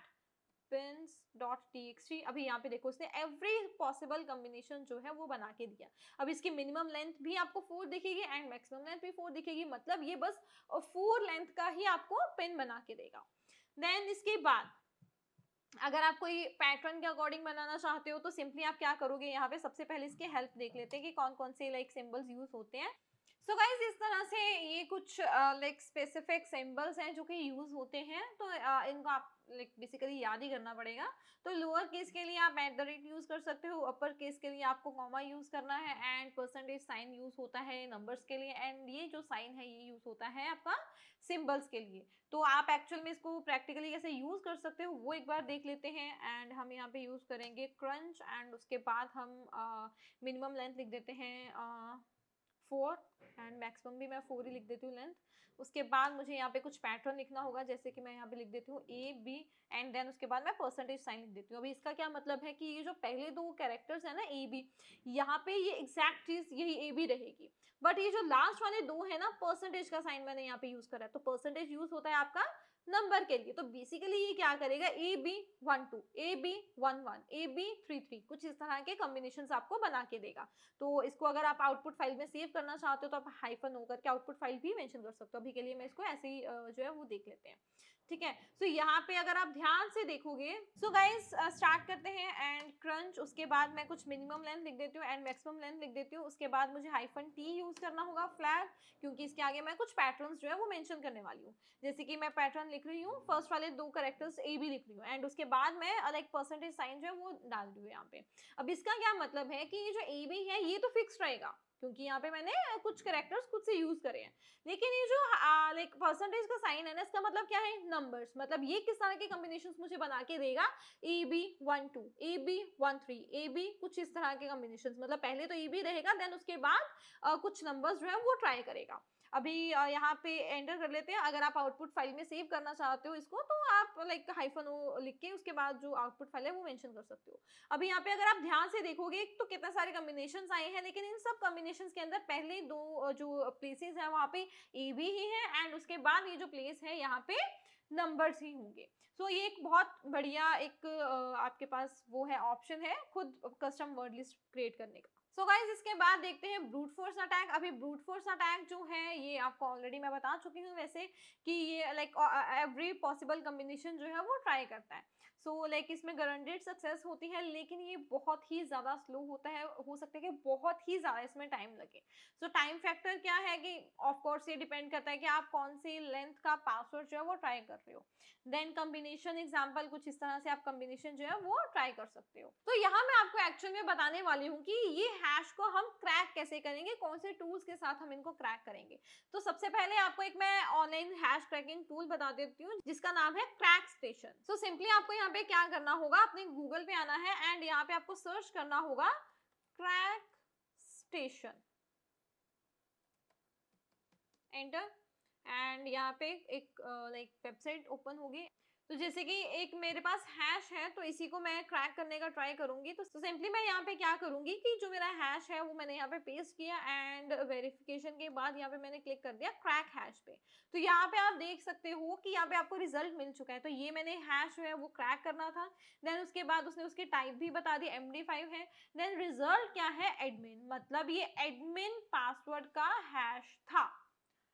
pins.txt। अभी यहाँ पे देखो उसने एवरी पॉसिबल कॉम्बिनेशन जो है वो बना के दिया। अब इसकी मिनिमम लेंथ भी आपको 4 दिखेगी एंड मैक्सिमम लेंथ भी 4 दिखेगी, मतलब ये बस 4 लेंथ का ही आपको पिन बना के देगा। देन इसके बाद अगर आप कोई पैटर्न के अकॉर्डिंग बनाना चाहते हो तो सिंपली आप क्या करोगे, यहाँ पे सबसे पहले इसके हेल्प देख लेते हैं कि कौन कौन से लाइक सिंबल्स यूज होते हैं। सो गाइज इस तरह से ये कुछ लाइक स्पेसिफिक सिंबल्स हैं जो कि यूज होते हैं। तो इनको आप लाइक बेसिकली याद ही करना पड़ेगा। तो लोअर केस के लिए आप @ यूज कर सकते हो, अपर केस के लिए आपको कॉमा यूज करना है एंड परसेंटेज साइन यूज होता है नंबर्स के लिए, एंड ये जो साइन है ये यूज होता है आपका सिंबल्स के लिए। तो आप एक्चुअल में इसको प्रैक्टिकली कैसे यूज कर सकते हो वो एक बार देख लेते हैं। एंड हम यहाँ पे यूज करेंगे क्रंच एंड उसके बाद हम मिनिमम लेंथ लिख देते हैं 4 एंड मैक्सिमम भी मैं 4 ही लिख देती हूँ लेंथ। उसके बाद मुझे यहाँ पे कुछ पैटर्न लिखना होगा, जैसे कि मैं यहाँ पे लिख देती हूँ ए बी एंड देन उसके बाद मैं परसेंटेज साइन लिख देती हूँ। अभी इसका क्या मतलब है कि ये जो पहले 2 कैरेक्टर्स है ना ए बी, यहाँ पे ये एग्जैक्ट चीज यही ए बी रहेगी, बट ये जो लास्ट वाले 2 है ना परसेंटेज का साइन मैंने यहाँ पे यूज करा है। तो परसेंटेज यूज होता है आपका नंबर के लिए। तो बेसिकली ये क्या करेगा, A B 1 2, A B 1 1, A B 3 3, कुछ इस तरह के कॉम्बिनेशंस आपको बना के देगा। तो इसको अगर आप आउटपुट फाइल में सेव करना चाहते हो तो आप हाइफन होकर के आउटपुट फाइल भी मेंशन कर सकते हो। अभी के लिए मैं इसको ऐसे ही जो है वो देख लेते हैं, ठीक है। सो यहाँ पे अगर आप ध्यान से देखोगे, सो गाइस स्टार्ट करते हैं एंड क्रंच, उसके बाद मैं कुछ मिनिमम लेंथ लिख देती हूँ एंड मैक्सिमम लेंथ लिख देती हूँ। उसके बाद मुझे हाइफन टी यूज करना होगा फ्लैग, क्योंकि इसके आगे मैं कुछ पैटर्न्स जो है वो मेंशन करने वाली हूँ। जैसे कि मैं पैटर्न लिख रही हूँ, फर्स्ट वाले 2 कैरेक्टर्स ए बी लिख रही हूँ एंड उसके बाद मैं लाइक परसेंटेज साइन जो है वो डाल रही हूँ यहाँ पे। अब इसका क्या मतलब है कि ये जो ए बी है ये तो फिक्स रहेगा क्योंकि यहाँ पे मैंने कुछ कैरेक्टर्स खुद से यूज करे हैं, लेकिन ये जो लाइक परसेंटेज का साइन है ना, इसका मतलब क्या है, नंबर्स। मतलब ये किस तरह के कॉम्बिनेशंस मुझे बना के देगा, A B 1 2, A B 1 3, A B, कुछ इस तरह के कॉम्बिनेशंस। मतलब पहले तो ए बी रहेगा देन उसके बाद कुछ नंबर्स जो है वो ट्राई करेगा। अभी यहाँ पे एंटर कर लेते हैं। अगर आप आउटपुट फाइल में सेव करना चाहते हो इसको तो आप लाइक हाइफन ओ लिख के उसके बाद जो आउटपुट फाइल है वो मेंशन कर सकते हो। अभी यहाँ पे अगर आप ध्यान से देखोगे तो कितने सारे कॉम्बिनेशंस आए हैं, लेकिन इन सब कॉम्बिनेशंस के अंदर पहले 2 जो प्लेसेस है वहाँ पे ए बी ही है एंड उसके बाद ये जो प्लेस है यहाँ पे नंबर्स ही होंगे। सो ये एक बहुत बढ़िया एक आपके पास वो है, ऑप्शन है खुद कस्टम वर्ड लिस्ट क्रिएट करने का। सो गाइज इसके बाद देखते हैं ब्रूट फोर्स अटैक। अभी ब्रूट फोर्स अटैक जो है ये आपको ऑलरेडी मैं बता चुकी हूँ वैसे कि ये लाइक एवरी पॉसिबल कॉम्बिनेशन जो है वो ट्राई करता है। सो लाइक इसमें गारंटेड सक्सेस होती है, लेकिन ये बहुत ही ज़्यादा स्लो होता है, हो सकता है कि बहुत ही ज़्यादा इसमें टाइम लगे। सो टाइम फैक्टर क्या है कि ऑफ कोर्स ये डिपेंड करता है कि आप कौन सी लेंथ का पासवर्ड जो है वो ट्राई कर रहे हो। देन कॉम्बिनेशन एग्जांपल कुछ इस तरह से आप कॉम्बिनेशन जो है वो ट्राई कर सकते हो। तो यहाँ मैं आपको एक्चुअल में बताने वाली हूँ कि ये हैश को हम क्रैक कैसे करेंगे, कौन से टूल्स के साथ हम इनको क्रैक करेंगे। तो सबसे पहले आपको एक मैं ऑनलाइन हैश क्रैकिंग टूल बता देती हूँ जिसका नाम है क्रैक स्टेशन। सो सिंपली आपको यहाँ पे क्या करना होगा, अपने गूगल पे आना है एंड यहाँ पे आपको सर्च करना होगा क्रैक स्टेशन, एंटर। एंड यहाँ पे एक लाइक वेबसाइट ओपन होगी। तो जैसे कि एक मेरे पास हैश है तो इसी को मैं क्रैक करने का ट्राई करूंगी। तो सिंपली मैं यहाँ पे क्या करूंगी कि जो मेरा हैश है वो मैंने यहाँ पे पेस्ट किया एंड वेरिफिकेशन के बाद यहाँ पे मैंने क्लिक कर दिया क्रैक हैश पे। तो यहाँ पे आप देख सकते हो कि यहाँ पे आपको रिजल्ट मिल चुका है। तो ये मैंने हैश जो है वो क्रैक करना था। देन उसके बाद उसने उसकी टाइप भी बता दी, MD5 है। देन रिजल्ट क्या है, एडमिन, मतलब ये एडमिन पासवर्ड का हैश था।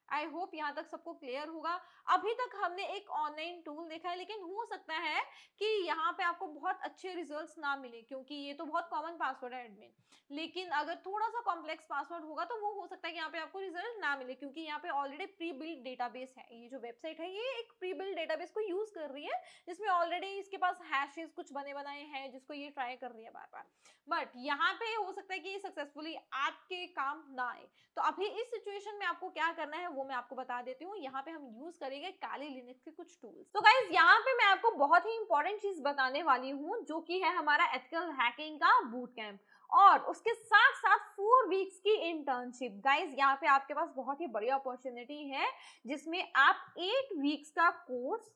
आई होप यहाँ तक सबको क्लियर होगा। अभी तक हमने एक ऑनलाइन टूल देखा है, लेकिन हो सकता है कि यहाँ पे आपको बहुत अच्छे रिजल्ट्स ना मिले, क्योंकि ये तो बहुत कॉमन पासवर्ड है एडमिन। लेकिन अगर थोड़ा सा कॉम्प्लेक्स पासवर्ड होगा तो वो हो सकता है कि यहाँ पे आपको रिजल्ट ना मिले, क्योंकि यहाँ पे ऑलरेडी प्री बिल्ड डेटाबेस है। ये जो वेबसाइट है ये एक प्री बिल्ड डेटाबेस को यूज कर रही है, जिसमें ऑलरेडी इसके पास हैशेस कुछ बने बनाए हैं जिसको ये ट्राई कर रही है बार बार। बट यहाँ पे हो सकता है कि सक्सेसफुली आपके काम ना आए। तो अभी इस सिचुएशन में आपको क्या करना है वो मैं आपको बता देती हूँ। यहाँ पे हम यूज करेंगे काली लिनक्स के कुछ टूल्स। तो गाइज यहाँ पे मैं आपको बहुत ही इंपॉर्टेंट चीज बताने वाली हूँ, जो कि है हमारा एथिकल हैकिंग का बूट कैंप और उसके साथ साथ 4 वीक्स की इंटर्नशिप। गाइज यहाँ पे आपके पास बहुत ही बढ़िया अपॉर्चुनिटी है, जिसमें आप 8 वीक्स का कोर्स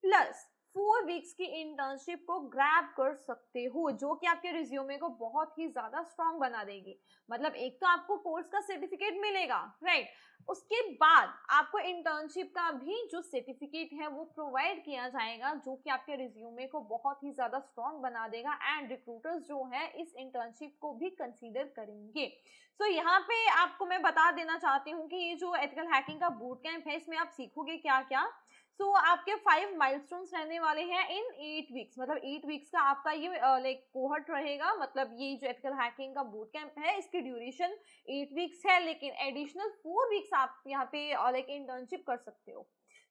प्लस 4 वीक्स की इंटर्नशिप को ग्रैब कर सकते हो, जो कि आपके रिज्यूमे को बहुत ही ज्यादा स्ट्रांग बना देगी। मतलब एक तो आपको कोर्स का सर्टिफिकेट मिलेगा, राइट, उसके बाद आपको इंटर्नशिप का भी जो सर्टिफिकेट है वो प्रोवाइड किया जाएगा, जो कि आपके रिज्यूमे को बहुत ही ज्यादा स्ट्रांग बना देगा एंड रिक्रूटर्स जो है इस इंटर्नशिप को भी कंसीडर करेंगे। सो यहाँ पे आपको मैं बता देना चाहती हूँ कि ये जो एथिकल हैकिंग का बूट कैंप है इसमें आप सीखोगे क्या क्या। सो आपके 5 माइलस्टोन्स रहने वाले हैं इन 8 वीक्स, मतलब 8 वीक्स का आपका ये लाइक कोहर्ट रहेगा। मतलब ये जो एथिकल हैकिंग का बूट कैंप है इसकी ड्यूरेशन 8 वीक्स है, लेकिन एडिशनल 4 वीक्स आप यहाँ पे लाइक इंटर्नशिप कर सकते हो।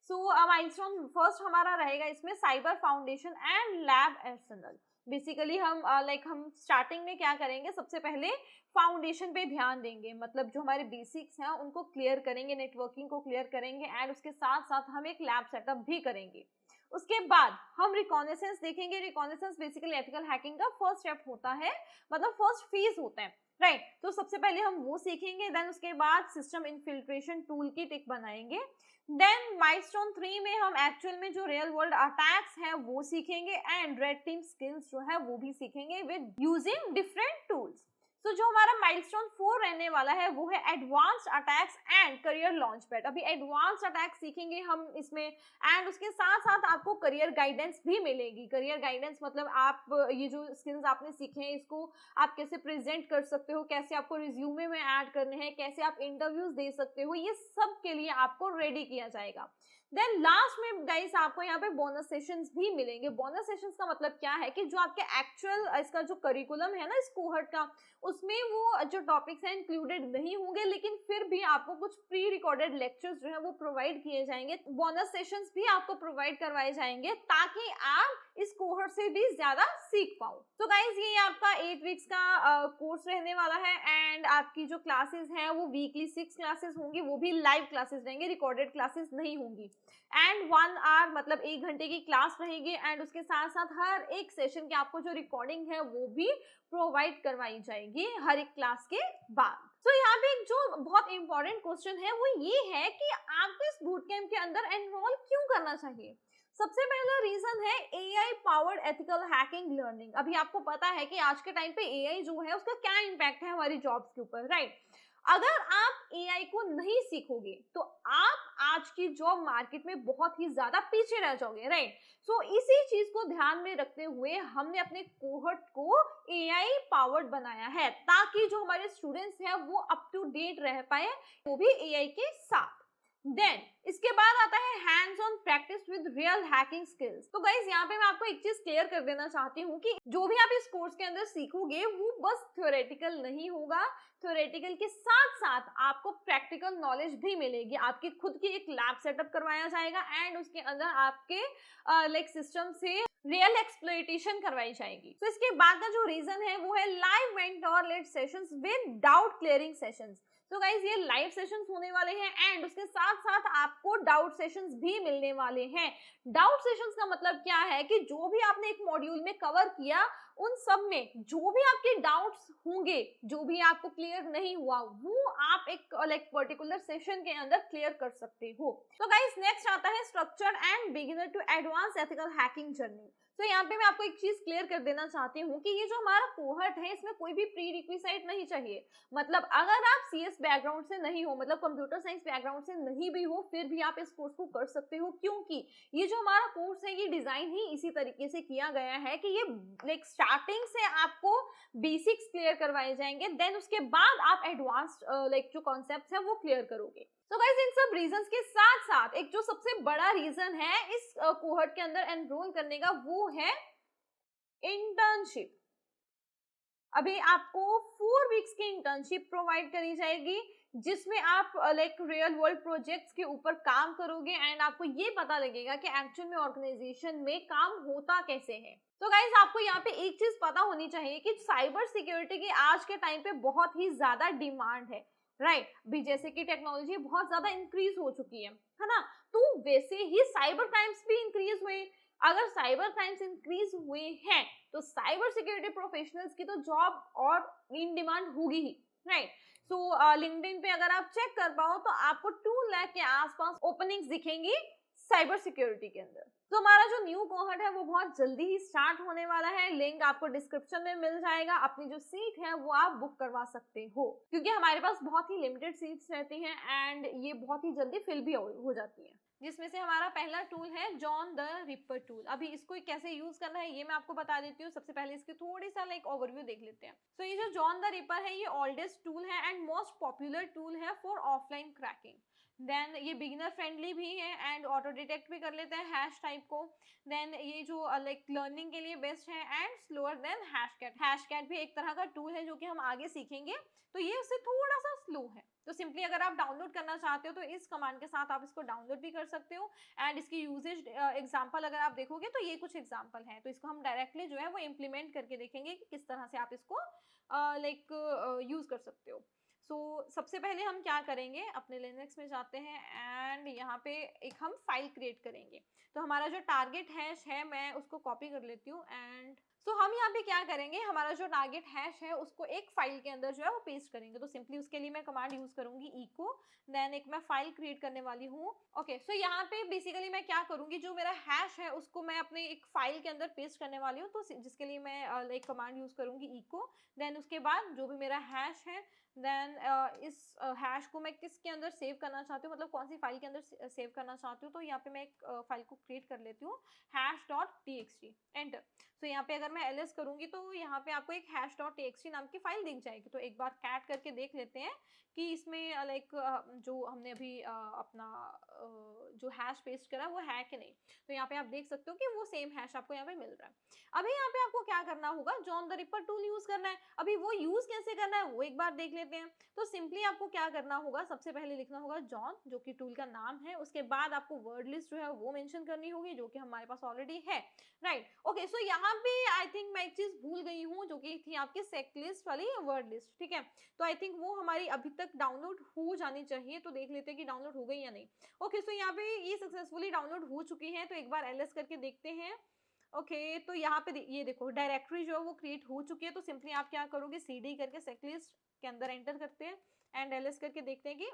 सो माइलस्टोन फर्स्ट हमारा रहेगा इसमें cyber foundation and lab Arsenal. Basically हम हम स्टार्टिंग में क्या करेंगे, सबसे पहले फाउंडेशन पे ध्यान देंगे, मतलब जो हमारे बेसिक्स हैं उनको क्लियर करेंगे, नेटवर्किंग को क्लियर करेंगे एंड उसके साथ साथ हम एक लैब सेटअप भी करेंगे। उसके बाद हम रिकॉनेसेंस देखेंगे। रिकॉनेसेंस बेसिकली एथिकल हैकिंग का फर्स्ट स्टेप होता है, मतलब फर्स्ट फेज होता है, राइट। तो सबसे पहले हम वो सीखेंगे। देन उसके बाद सिस्टम इन्फिल्ट्रेशन टूल किट एक बनाएंगे। देन माइलस्टोन 3 में हम एक्चुअल में जो रियल वर्ल्ड अटैक्स हैं वो सीखेंगे एंड रेड टीम स्किल्स जो है वो भी सीखेंगे विद यूजिंग डिफरेंट टूल्स। तो जो हमारा माइलस्टोन 4 रहने वाला है वो है advanced attacks and career launch pad. अभी एडवांस्ड अटैक्स सीखेंगे हम इसमें एंड उसके साथ साथ आपको करियर गाइडेंस भी मिलेगी। करियर गाइडेंस मतलब आप ये जो स्किल्स आपने सीखे हैं इसको आप कैसे प्रेजेंट कर सकते हो, कैसे आपको रिज्यूमे में ऐड करने हैं, कैसे आप इंटरव्यूज दे सकते हो, ये सब के लिए आपको रेडी किया जाएगा। देन लास्ट में गाइस आपको यहाँ पे बोनस सेशंस भी मिलेंगे। बोनस सेशंस का मतलब क्या है कि जो आपके एक्चुअल इसका जो करिकुलम है ना इस कोहर्ट का, उसमें वो जो टॉपिक्स हैं इंक्लूडेड नहीं होंगे, लेकिन फिर भी आपको कुछ प्री रिकॉर्डेड लेक्चर्स जो है वो प्रोवाइड किए जाएंगे। बोनस सेशंस भी आपको प्रोवाइड करवाए जाएंगे ताकि आप इस कोहर्ट से भी ज्यादा सीख पाओ। तो गाइज ये आपका 8 वीक्स का कोर्स रहने वाला है एंड आपकी जो क्लासेस हैं वो वीकली 6 क्लासेस होंगी, वो भी लाइव क्लासेस रहेंगे, रिकॉर्डेड क्लासेस नहीं होंगी। एंड 1 आवर मतलब 1 घंटे की क्लास रहेगी एंड उसके साथ साथ हर एक सेशन की आपको जो रिकॉर्डिंग है वो भी प्रोवाइड करवाई जाएगी हर एक क्लास के बाद। तो यहाँ पे एक जो बहुत इंपॉर्टेंट क्वेश्चन है वो ये है कि आपको इस बूट कैंप के अंदर एनरोल क्यों करना चाहिए। सबसे पहला रीजन है AI powered ethical hacking learning. अभी आपको पता है कि आज के टाइम पे एआई जो है उसका क्या इम्पैक्ट है हमारी जॉब्स के ऊपर, राइट। अगर आप एआई को नहीं सीखोगे तो आप आज की जॉब मार्केट में बहुत ही ज्यादा पीछे रह जाओगे, राइट। सो इसी चीज को ध्यान में रखते हुए हमने अपने कोहर्ट को एआई पावर्ड बनाया है, ताकि जो हमारे स्टूडेंट्स हैं वो अप टू डेट रह पाए, वो भी एआई के साथ। देन इसके बाद आता है hands on practice with real hacking skills. तो गाइस यहाँ पे मैं आपको एक चीज क्लियर कर देना चाहती हूँ कि जो भी आप इस कोर्स के अंदर सीखोगे वो बस थ्योरेटिकल नहीं होगा, थ्योरेटिकल के साथ साथ आपको प्रैक्टिकल नॉलेज भी मिलेगी। आपकी खुद की एक लैब सेटअप करवाया जाएगा एंड उसके अंदर आपके लाइक सिस्टम से रियल एक्सप्लॉइटेशन करवाई जाएगी। तो इसके बाद का जो रीजन है वो है live mentor led sessions with doubt clearing sessions. तो गाइज ये लाइव सेशंस होने वाले हैं एंड उसके साथ साथ आपको डाउट सेशंस भी मिलने वाले हैं। डाउट सेशंस का मतलब क्या है कि जो भी आपने एक मॉड्यूल में कवर किया उन सब में जो भी आपके डाउट्स होंगे, जो भी आपको क्लियर नहीं हुआ, वो आप एक लाइक पर्टिकुलर सेशन के अंदर क्लियर कर सकते हो। तो गाइज नेक्स्ट आता है structured and beginner to advance ethical hacking journey. तो यहाँ पे मैं आपको एक चीज क्लियर कर देना चाहती हूँ कि ये जो हमारा कोहर्ट है इसमें कोई भी प्री रिक्विजिट नहीं चाहिए। मतलब अगर आप सीएस बैकग्राउंड से नहीं हो, मतलब कंप्यूटर साइंस बैकग्राउंड से नहीं भी हो, फिर भी आप इस कोर्स को कर सकते हो, क्योंकि ये जो हमारा कोर्स है ये डिजाइन ही इसी तरीके से किया गया है कि ये लाइक स्टार्टिंग से आपको बेसिक्स क्लियर करवाए जाएंगे, देन उसके बाद आप एडवांस्ड लाइक जो कॉन्सेप्ट्स है वो क्लियर करोगे। तो गाइस इन सब रीजंस के साथ साथ एक जो सबसे बड़ा रीजन है इस कोहर्ट के अंदर एनरोल करने का वो है इंटर्नशिप। अभी आपको 4 वीक्स की इंटर्नशिप प्रोवाइड करी जाएगी जिसमें आप लाइक रियल वर्ल्ड प्रोजेक्ट्स के ऊपर काम करोगे एंड आपको ये पता लगेगा कि एक्चुअल में ऑर्गेनाइजेशन में काम होता कैसे है। तो गाइस आपको यहाँ पे एक चीज पता होनी चाहिए कि साइबर सिक्योरिटी की आज के टाइम पे बहुत ही ज्यादा डिमांड है, राइट। भी जैसे कि टेक्नोलॉजी बहुत ज्यादा इंक्रीज हो चुकी है ना, तो वैसे ही साइबर क्राइम्स भी इंक्रीज हुए। अगर साइबर क्राइम्स इंक्रीज हुए हैं तो साइबर सिक्योरिटी प्रोफेशनल्स की तो जॉब और इन डिमांड होगी ही, राइट। सो लिंक्डइन पे अगर आप चेक कर पाओ तो आपको 2 लाख के आसपास ओपनिंग्स दिखेंगी साइबर सिक्योरिटी के अंदर। तो हमारा जो न्यू कोहर्ट है वो बहुत जल्दी ही स्टार्ट होने वाला है, लिंक आपको डिस्क्रिप्शन में मिल जाएगा। अपनी जो सीट है वो आप बुक करवा सकते हो, क्योंकि हमारे पास बहुत ही लिमिटेड सीट्स रहती हैं एंड ये बहुत ही जल्दी फिल भी हो जाती है। जिसमें से हमारा पहला टूल है जॉन द रिपर टूल। अभी इसको कैसे यूज करना है ये मैं आपको बता देती हूँ। सबसे पहले इसकी थोड़ी सा लाइक ओवरव्यू देख लेते हैं। तो ये जो जॉन द रिपर है ये ओल्डेस्ट टूल है एंड मोस्ट पॉपुलर टूल है फॉर ऑफलाइन क्रैकिंग। देन ये बिगिनर फ्रेंडली भी है एंड ऑटो डिटेक्ट भी कर लेते हैं हैश टाइप को। देन ये जो लाइक लर्निंग के लिए बेस्ट है and slower then Hashcat. Hashcat भी एक तरह का टूल है जो कि हम आगे सीखेंगे, तो ये उससे थोड़ा सा स्लो है। तो सिंपली अगर आप डाउनलोड करना चाहते हो तो इस कमांड के साथ आप इसको डाउनलोड भी कर सकते हो एंड इसकी यूजेज एग्जांपल अगर आप देखोगे तो ये कुछ एग्जांपल है। तो इसको हम डायरेक्टली जो है वो इम्प्लीमेंट करके देखेंगे कि किस तरह से आप इसको लाइक यूज कर सकते हो। सबसे पहले हम क्या करेंगे, अपने लिनक्स में जाते हैं एंड यहाँ पे एक हम फाइल क्रिएट करेंगे। तो हमारा जो टारगेट हैश है मैं उसको कॉपी कर लेती हूँ एंड हम यहाँ पे क्या करेंगे, हमारा जो टारगेट हैश है उसको एक फाइल के अंदर जो है वो पेस्ट करेंगे। तो सिंपली उसके लिए मैं कमांड यूज करूंगी इको, देन एक मैं फाइल क्रिएट करने वाली हूँ। ओके, सो यहाँ पे बेसिकली मैं क्या करूंगी, जो मेरा हैश है उसको मैं अपने एक फाइल के अंदर पेस्ट करने वाली हूँ। तो जिसके लिए मैं एक कमांड यूज करूंगी इको, देन उसके बाद जो भी मेरा हैश है देन इस हैश को मैं किसके अंदर सेव करना चाहती हूँ, मतलब कौन सी फाइल के अंदर सेव करना चाहती हूँ। तो यहाँ पे मैं एक फाइल को क्रिएट कर लेती हूँ hash.txt, एंटर। सो यहाँ पे अगर मैं ls करूंगी तो यहाँ पे आपको एक hash.txt नाम की फाइल दिख जाएगी। तो एक बार कैट करके देख लेते हैं कि इसमें लाइक जो हमने अभी अपना जो हैश पेस्ट करा वो है कि नहीं। तो यहाँ पे आप देख सकते हो कि वो सेम हैश आपको यहाँ पे मिल रहा है। अभी यहाँ पे आपको क्या करना होगा, John the ripper tool use करना है। अभी वो यूज कैसे करना है वो एक बार देख लेते हैं। तो सिंपली आपको क्या करना होगा, सबसे पहले लिखना होगा जॉन जो कि टूल का नाम है, उसके बाद आपको वर्ड लिस्ट जो है वो मेंशन करनी होगी जो कि हमारे पास ऑलरेडी है, राइट। ओके, सो यहाँ पे आई थिंक मैं एक चीज भूल गई हूँ जो कि थी आपकी सेटलिस्ट वाली वर्ड लिस्ट, ठीक है। तो आई थिंक वो हमारी अभी तक डाउनलोड हो जानी चाहिए, तो देख लेते हैं कि डाउनलोड हो गई या नहीं। ओके, सो यहाँ पे ये सक्सेसफुली डाउनलोड हो चुकी है। तो एक बार ls करके देखते हैं। ओके, तो यहाँ पे ये देखो डायरेक्टरी जो है वो क्रिएट हो चुकी है। तो सिंपली आप क्या करोगे, cd करके सेटलिस्ट के अंदर एंटर करते हैं एंड ls करके देखते हैं कि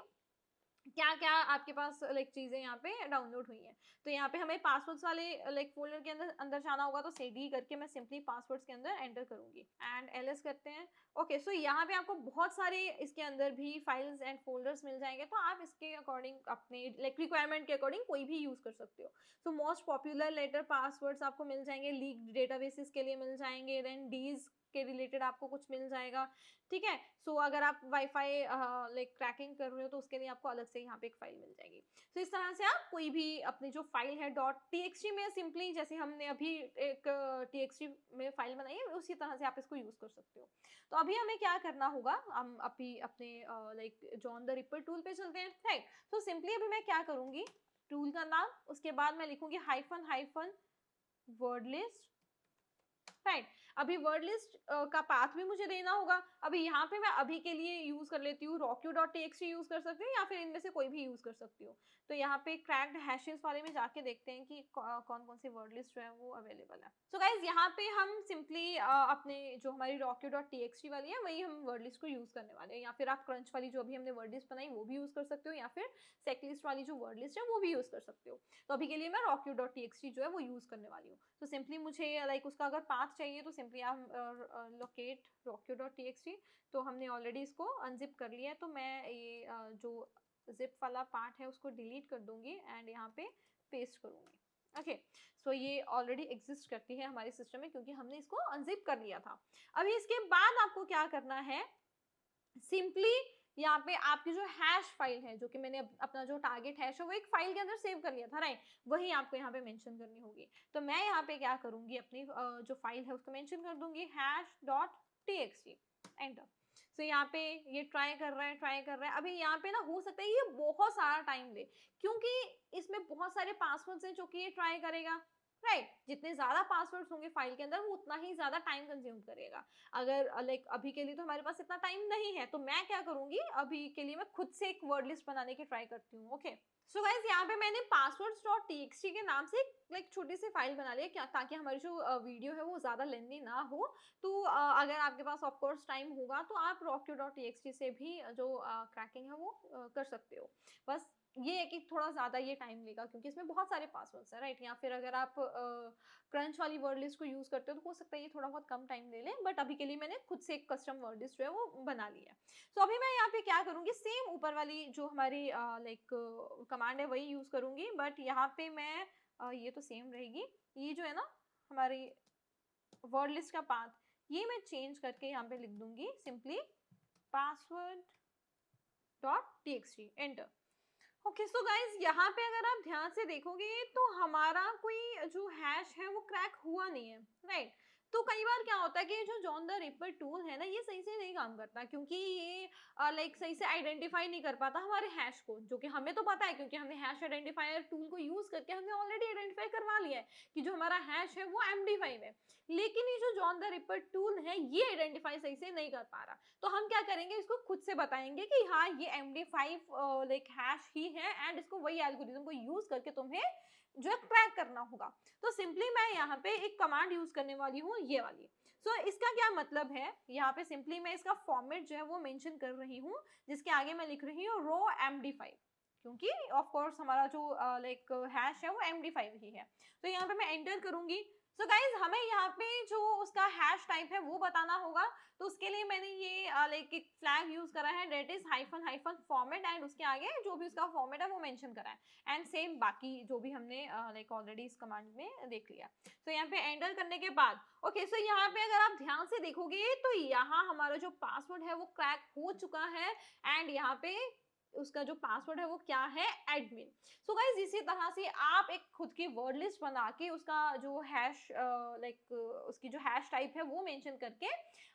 क्या क्या आपके पास लाइक चीजें यहाँ पे डाउनलोड हुई हैं। तो यहाँ पे हमें पासवर्ड्स वाले लाइक फोल्डर के अंदर अंदर जाना होगा, तो cd करके मैं सिंपली पासवर्ड्स के अंदर एंटर करूंगी एंड ls करते हैं। ओके, सो यहाँ पे आपको बहुत सारे इसके अंदर भी फाइल्स एंड फोल्डर्स मिल जाएंगे, तो आप इसके अकॉर्डिंग अपने लाइक रिक्वायरमेंट के अकॉर्डिंग कोई भी यूज कर सकते हो। So most popular letter passwords आपको मिल जाएंगे, लीक डेटाबेसेस के लिए मिल जाएंगे, देन डीज के रिलेटेड आपको कुछ मिल जाएगा। ठीक है, सो अगर आप वाईफाई लाइक क्रैकिंग कर रहे हो तो उसके लिए आपको अलग से यहाँ पे एक फाइल मिल जाएगी। तो इस तरह से आप कोई भी अपनी जो फाइल है .txt में सिंपली जैसे हमने अभी एक txt में फाइल बनाई है उसी तरह से आप इसको यूज कर सकते हो। तो अभी हमें क्या करना होगा, हम अभी अपने like John the ripper tool पे चलते हैं। राइट, तो सिंपली अभी मैं क्या करूंगी, टूल का नाम, उसके बाद मैं लिखूंगी hyphen hyphen word list. Right, अभी वर्ड लिस्ट का पाथ भी मुझे देना होगा। अभी यहाँ पे मैं अभी के लिए यूज कर लेती हूँ rockyu.txt यूज कर सकती हूँ या फिर इनमें से कोई भी यूज कर सकती हूँ। तो यहाँ पे क्रैक्ड हैशेस वाले में जाके देखते हैं कि कौन कौन सी वर्ड लिस्ट जो है वो अवेलेबल है। सो गाइज यहाँ पे हम सिंपली अपने जो हमारी rockyu.txt वाली है वही हम वर्ड लिस्ट को यूज करने वाले हैं, या फिर आप क्रंच वाली जो अभी हमने वर्ड लिस्ट बनाई वो भी यूज कर सकते हो, या फिर सेकलिस्ट वाली जो वर्ड लिस्ट है वो भी यूज कर सकते हो। तो अभी के लिए मैं rockyu.txt जो है वो यूज करने वाली हूँ। तो सिंपली मुझे लाइक उसका अगर पाथ चाहिए तो सिंपली आप लोकेट rockyu.txt, तो हमने ऑलरेडी इसको अनजिप कर लिया है, तो मैं ये जो जिप वाला पार्ट है उसको डिलीट कर दूंगी एंड यहाँ पे पेस्ट करूंगी। ओके, सो ये ऑलरेडी एग्जिस्ट करती है हमारे सिस्टम में क्योंकि हमने इसको अनजिप कर लिया था। अभी इसके बाद आपको क्या करना है, सिंपली यहाँ पे आपकी जो हैश फाइल है, जो कि मैंने अपना जो टारगेट हैश है वो एक फाइल के अंदर सेव कर लिया था, राइट, वही आपको यहाँ पे मेंशन करनी होगी। तो मैं यहाँ पे क्या करूंगी, अपनी जो फाइल है उसको मेंशन कर दूंगी hash.txt, एंटर। सो यहाँ पे ये ट्राई कर रहा है। अभी यहाँ पे ना हो सकता है ये बहुत सारा टाइम ले, क्योंकि इसमें बहुत सारे पासवर्ड्स हैं जो कि ये ट्राई करेगा। राइट, जितने ज्यादा पासवर्ड्स होंगे फाइल के अंदर वो उतना ही ज्यादा टाइम कंज्यूम करेगा। अगर लाइक अभी के लिए तो हमारे पास इतना टाइम नहीं है, तो मैं क्या करूंगी, अभी के लिए मैं खुद से एक वर्ड लिस्ट बनाने की ट्राई करती हूँ। ओके, सो गाइज यहाँ पे मैंने passwords.txt के नाम से एक छोटी सी फाइल बना ली है, क्या ताकि हमारी जो वीडियो है वो ज्यादा लेंथी ना हो। तो अगर आपके पास ऑफ कोर्स टाइम होगा तो आप rockyu.txt से भी जो क्रैकिंग है वो कर सकते हो। बस ये है कि थोड़ा ज्यादा ये टाइम लेगा क्योंकि इसमें बहुत सारे पासवर्ड्स हैं, राइट। या फिर अगर आप क्रंच वाली वर्ड लिस्ट को यूज करते हो तो हो सकता है ये थोड़ा बहुत कम टाइम ले ले, बट अभी के लिए मैंने खुद से एक कस्टम वर्ड लिस्ट जो है वो बना ली है। सो अभी मैं यहाँ पे क्या करूंगी, सेम ऊपर वाली जो हमारी लाइक कमांड है वही यूज करूंगी, बट यहाँ पे मैं ये तो सेम रहेगी, ये जो है ना हमारी वर्ड लिस्ट का पाथ, ये मैं चेंज करके यहाँ पे लिख दूंगी simply password.txt, enter. Okay, so guys यहाँ पे अगर आप ध्यान से देखोगे तो हमारा कोई जो हैश है वो क्रैक हुआ नहीं है, राइट। तो कई बार क्या होता है कि जो जॉन द रिपर टूल है ना ये सही से नहीं काम करता, क्योंकि ये लाइक सही से आइडेंटिफाई नहीं कर पाता हमारे हैश को, जो कि हमें तो पता है क्योंकि हमने हैश आइडेंटिफायर टूल को यूज करके हमने ऑलरेडी आइडेंटिफाई करवा लिया है कि जो हमारा हैश है वो MD5 है। लेकिन ये जो जॉन द रिपर टूल है ये आइडेंटिफाई सही से नहीं कर पा रहा। तो हम क्या करेंगे, इसको खुद से बताएंगे कि हाँ ये MD5 लाइक हैश ही है एंड इसको वही एल्गोरिथम को यूज करके तुम्हें जो है क्रैक करना होगा। तो सिंपली मैं यहाँ पे एक कमांड यूज करने वाली हूँ, ये वाली। सो इसका क्या मतलब है, यहाँ पे सिंपली मैं इसका फॉर्मेट जो है वो मेंशन कर रही हूँ, जिसके आगे मैं लिख रही हूँ रो MD5, क्योंकि ऑफ कोर्स हमारा जो लाइक हैश है वो MD5 ही है। तो यहाँ पे मैं एंटर करूंगी। सो गाइज हमें यहाँ पे जो उसका हैश टाइप है वो बताना होगा, तो उसके लिए मैंने ये लाइक एक फ्लैग यूज करा है, date is hyphen hyphen format, and उसके आगे जो भी उसका फॉर्मेट है वो मेंशन करा है, एंड सेम बाकी जो भी हमने लाइक ऑलरेडी इस कमांड में देख लिया। तो यहाँ पे एंटर करने के बाद ओके, सो यहाँ पे अगर आप ध्यान से देखोगे तो यहाँ हमारा जो पासवर्ड है वो क्रैक हो चुका है, एंड यहाँ पे उसका जो पासवर्ड है वो क्या है, एडमिन। सो गाइज इसी तरह से आप एक खुद की वर्ड लिस्ट बना के उसका जो हैश लाइक उसकी जो हैश टाइप है वो मेंशन करके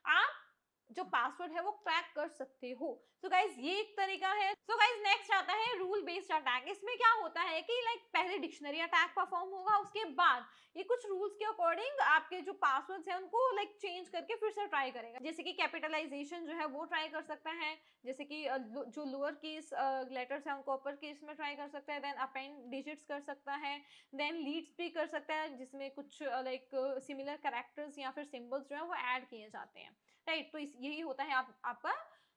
आप जो पासवर्ड है वो क्रैक कर सकते हो। सो गाइज ये एक तरीका है। सो गाइज नेक्स्ट आता है रूल बेस्ड अटैक। इसमें क्या होता है कि लाइक पहले डिक्शनरी अटैक परफॉर्म होगा, उसके बाद ये कुछ रूल्स के अकॉर्डिंग आपके जो पासवर्ड्स हैं उनको लाइक चेंज करके फिर से ट्राई करेगा। जैसे कि कैपिटलाइजेशन जो है वो ट्राई कर सकता है, जैसे कि जो लोअर केस लेटर्स हैं उनको अपर केस में ट्राई कर सकता है, देन अपेंड डिजिट्स कर सकता है, देन लीड्स भी कर सकता है जिसमें कुछ लाइक सिमिलर कैरेक्टर्स या फिर सिंबल्स जो है वो ऐड किए जाते हैं, राइट। तो यही होता है आपका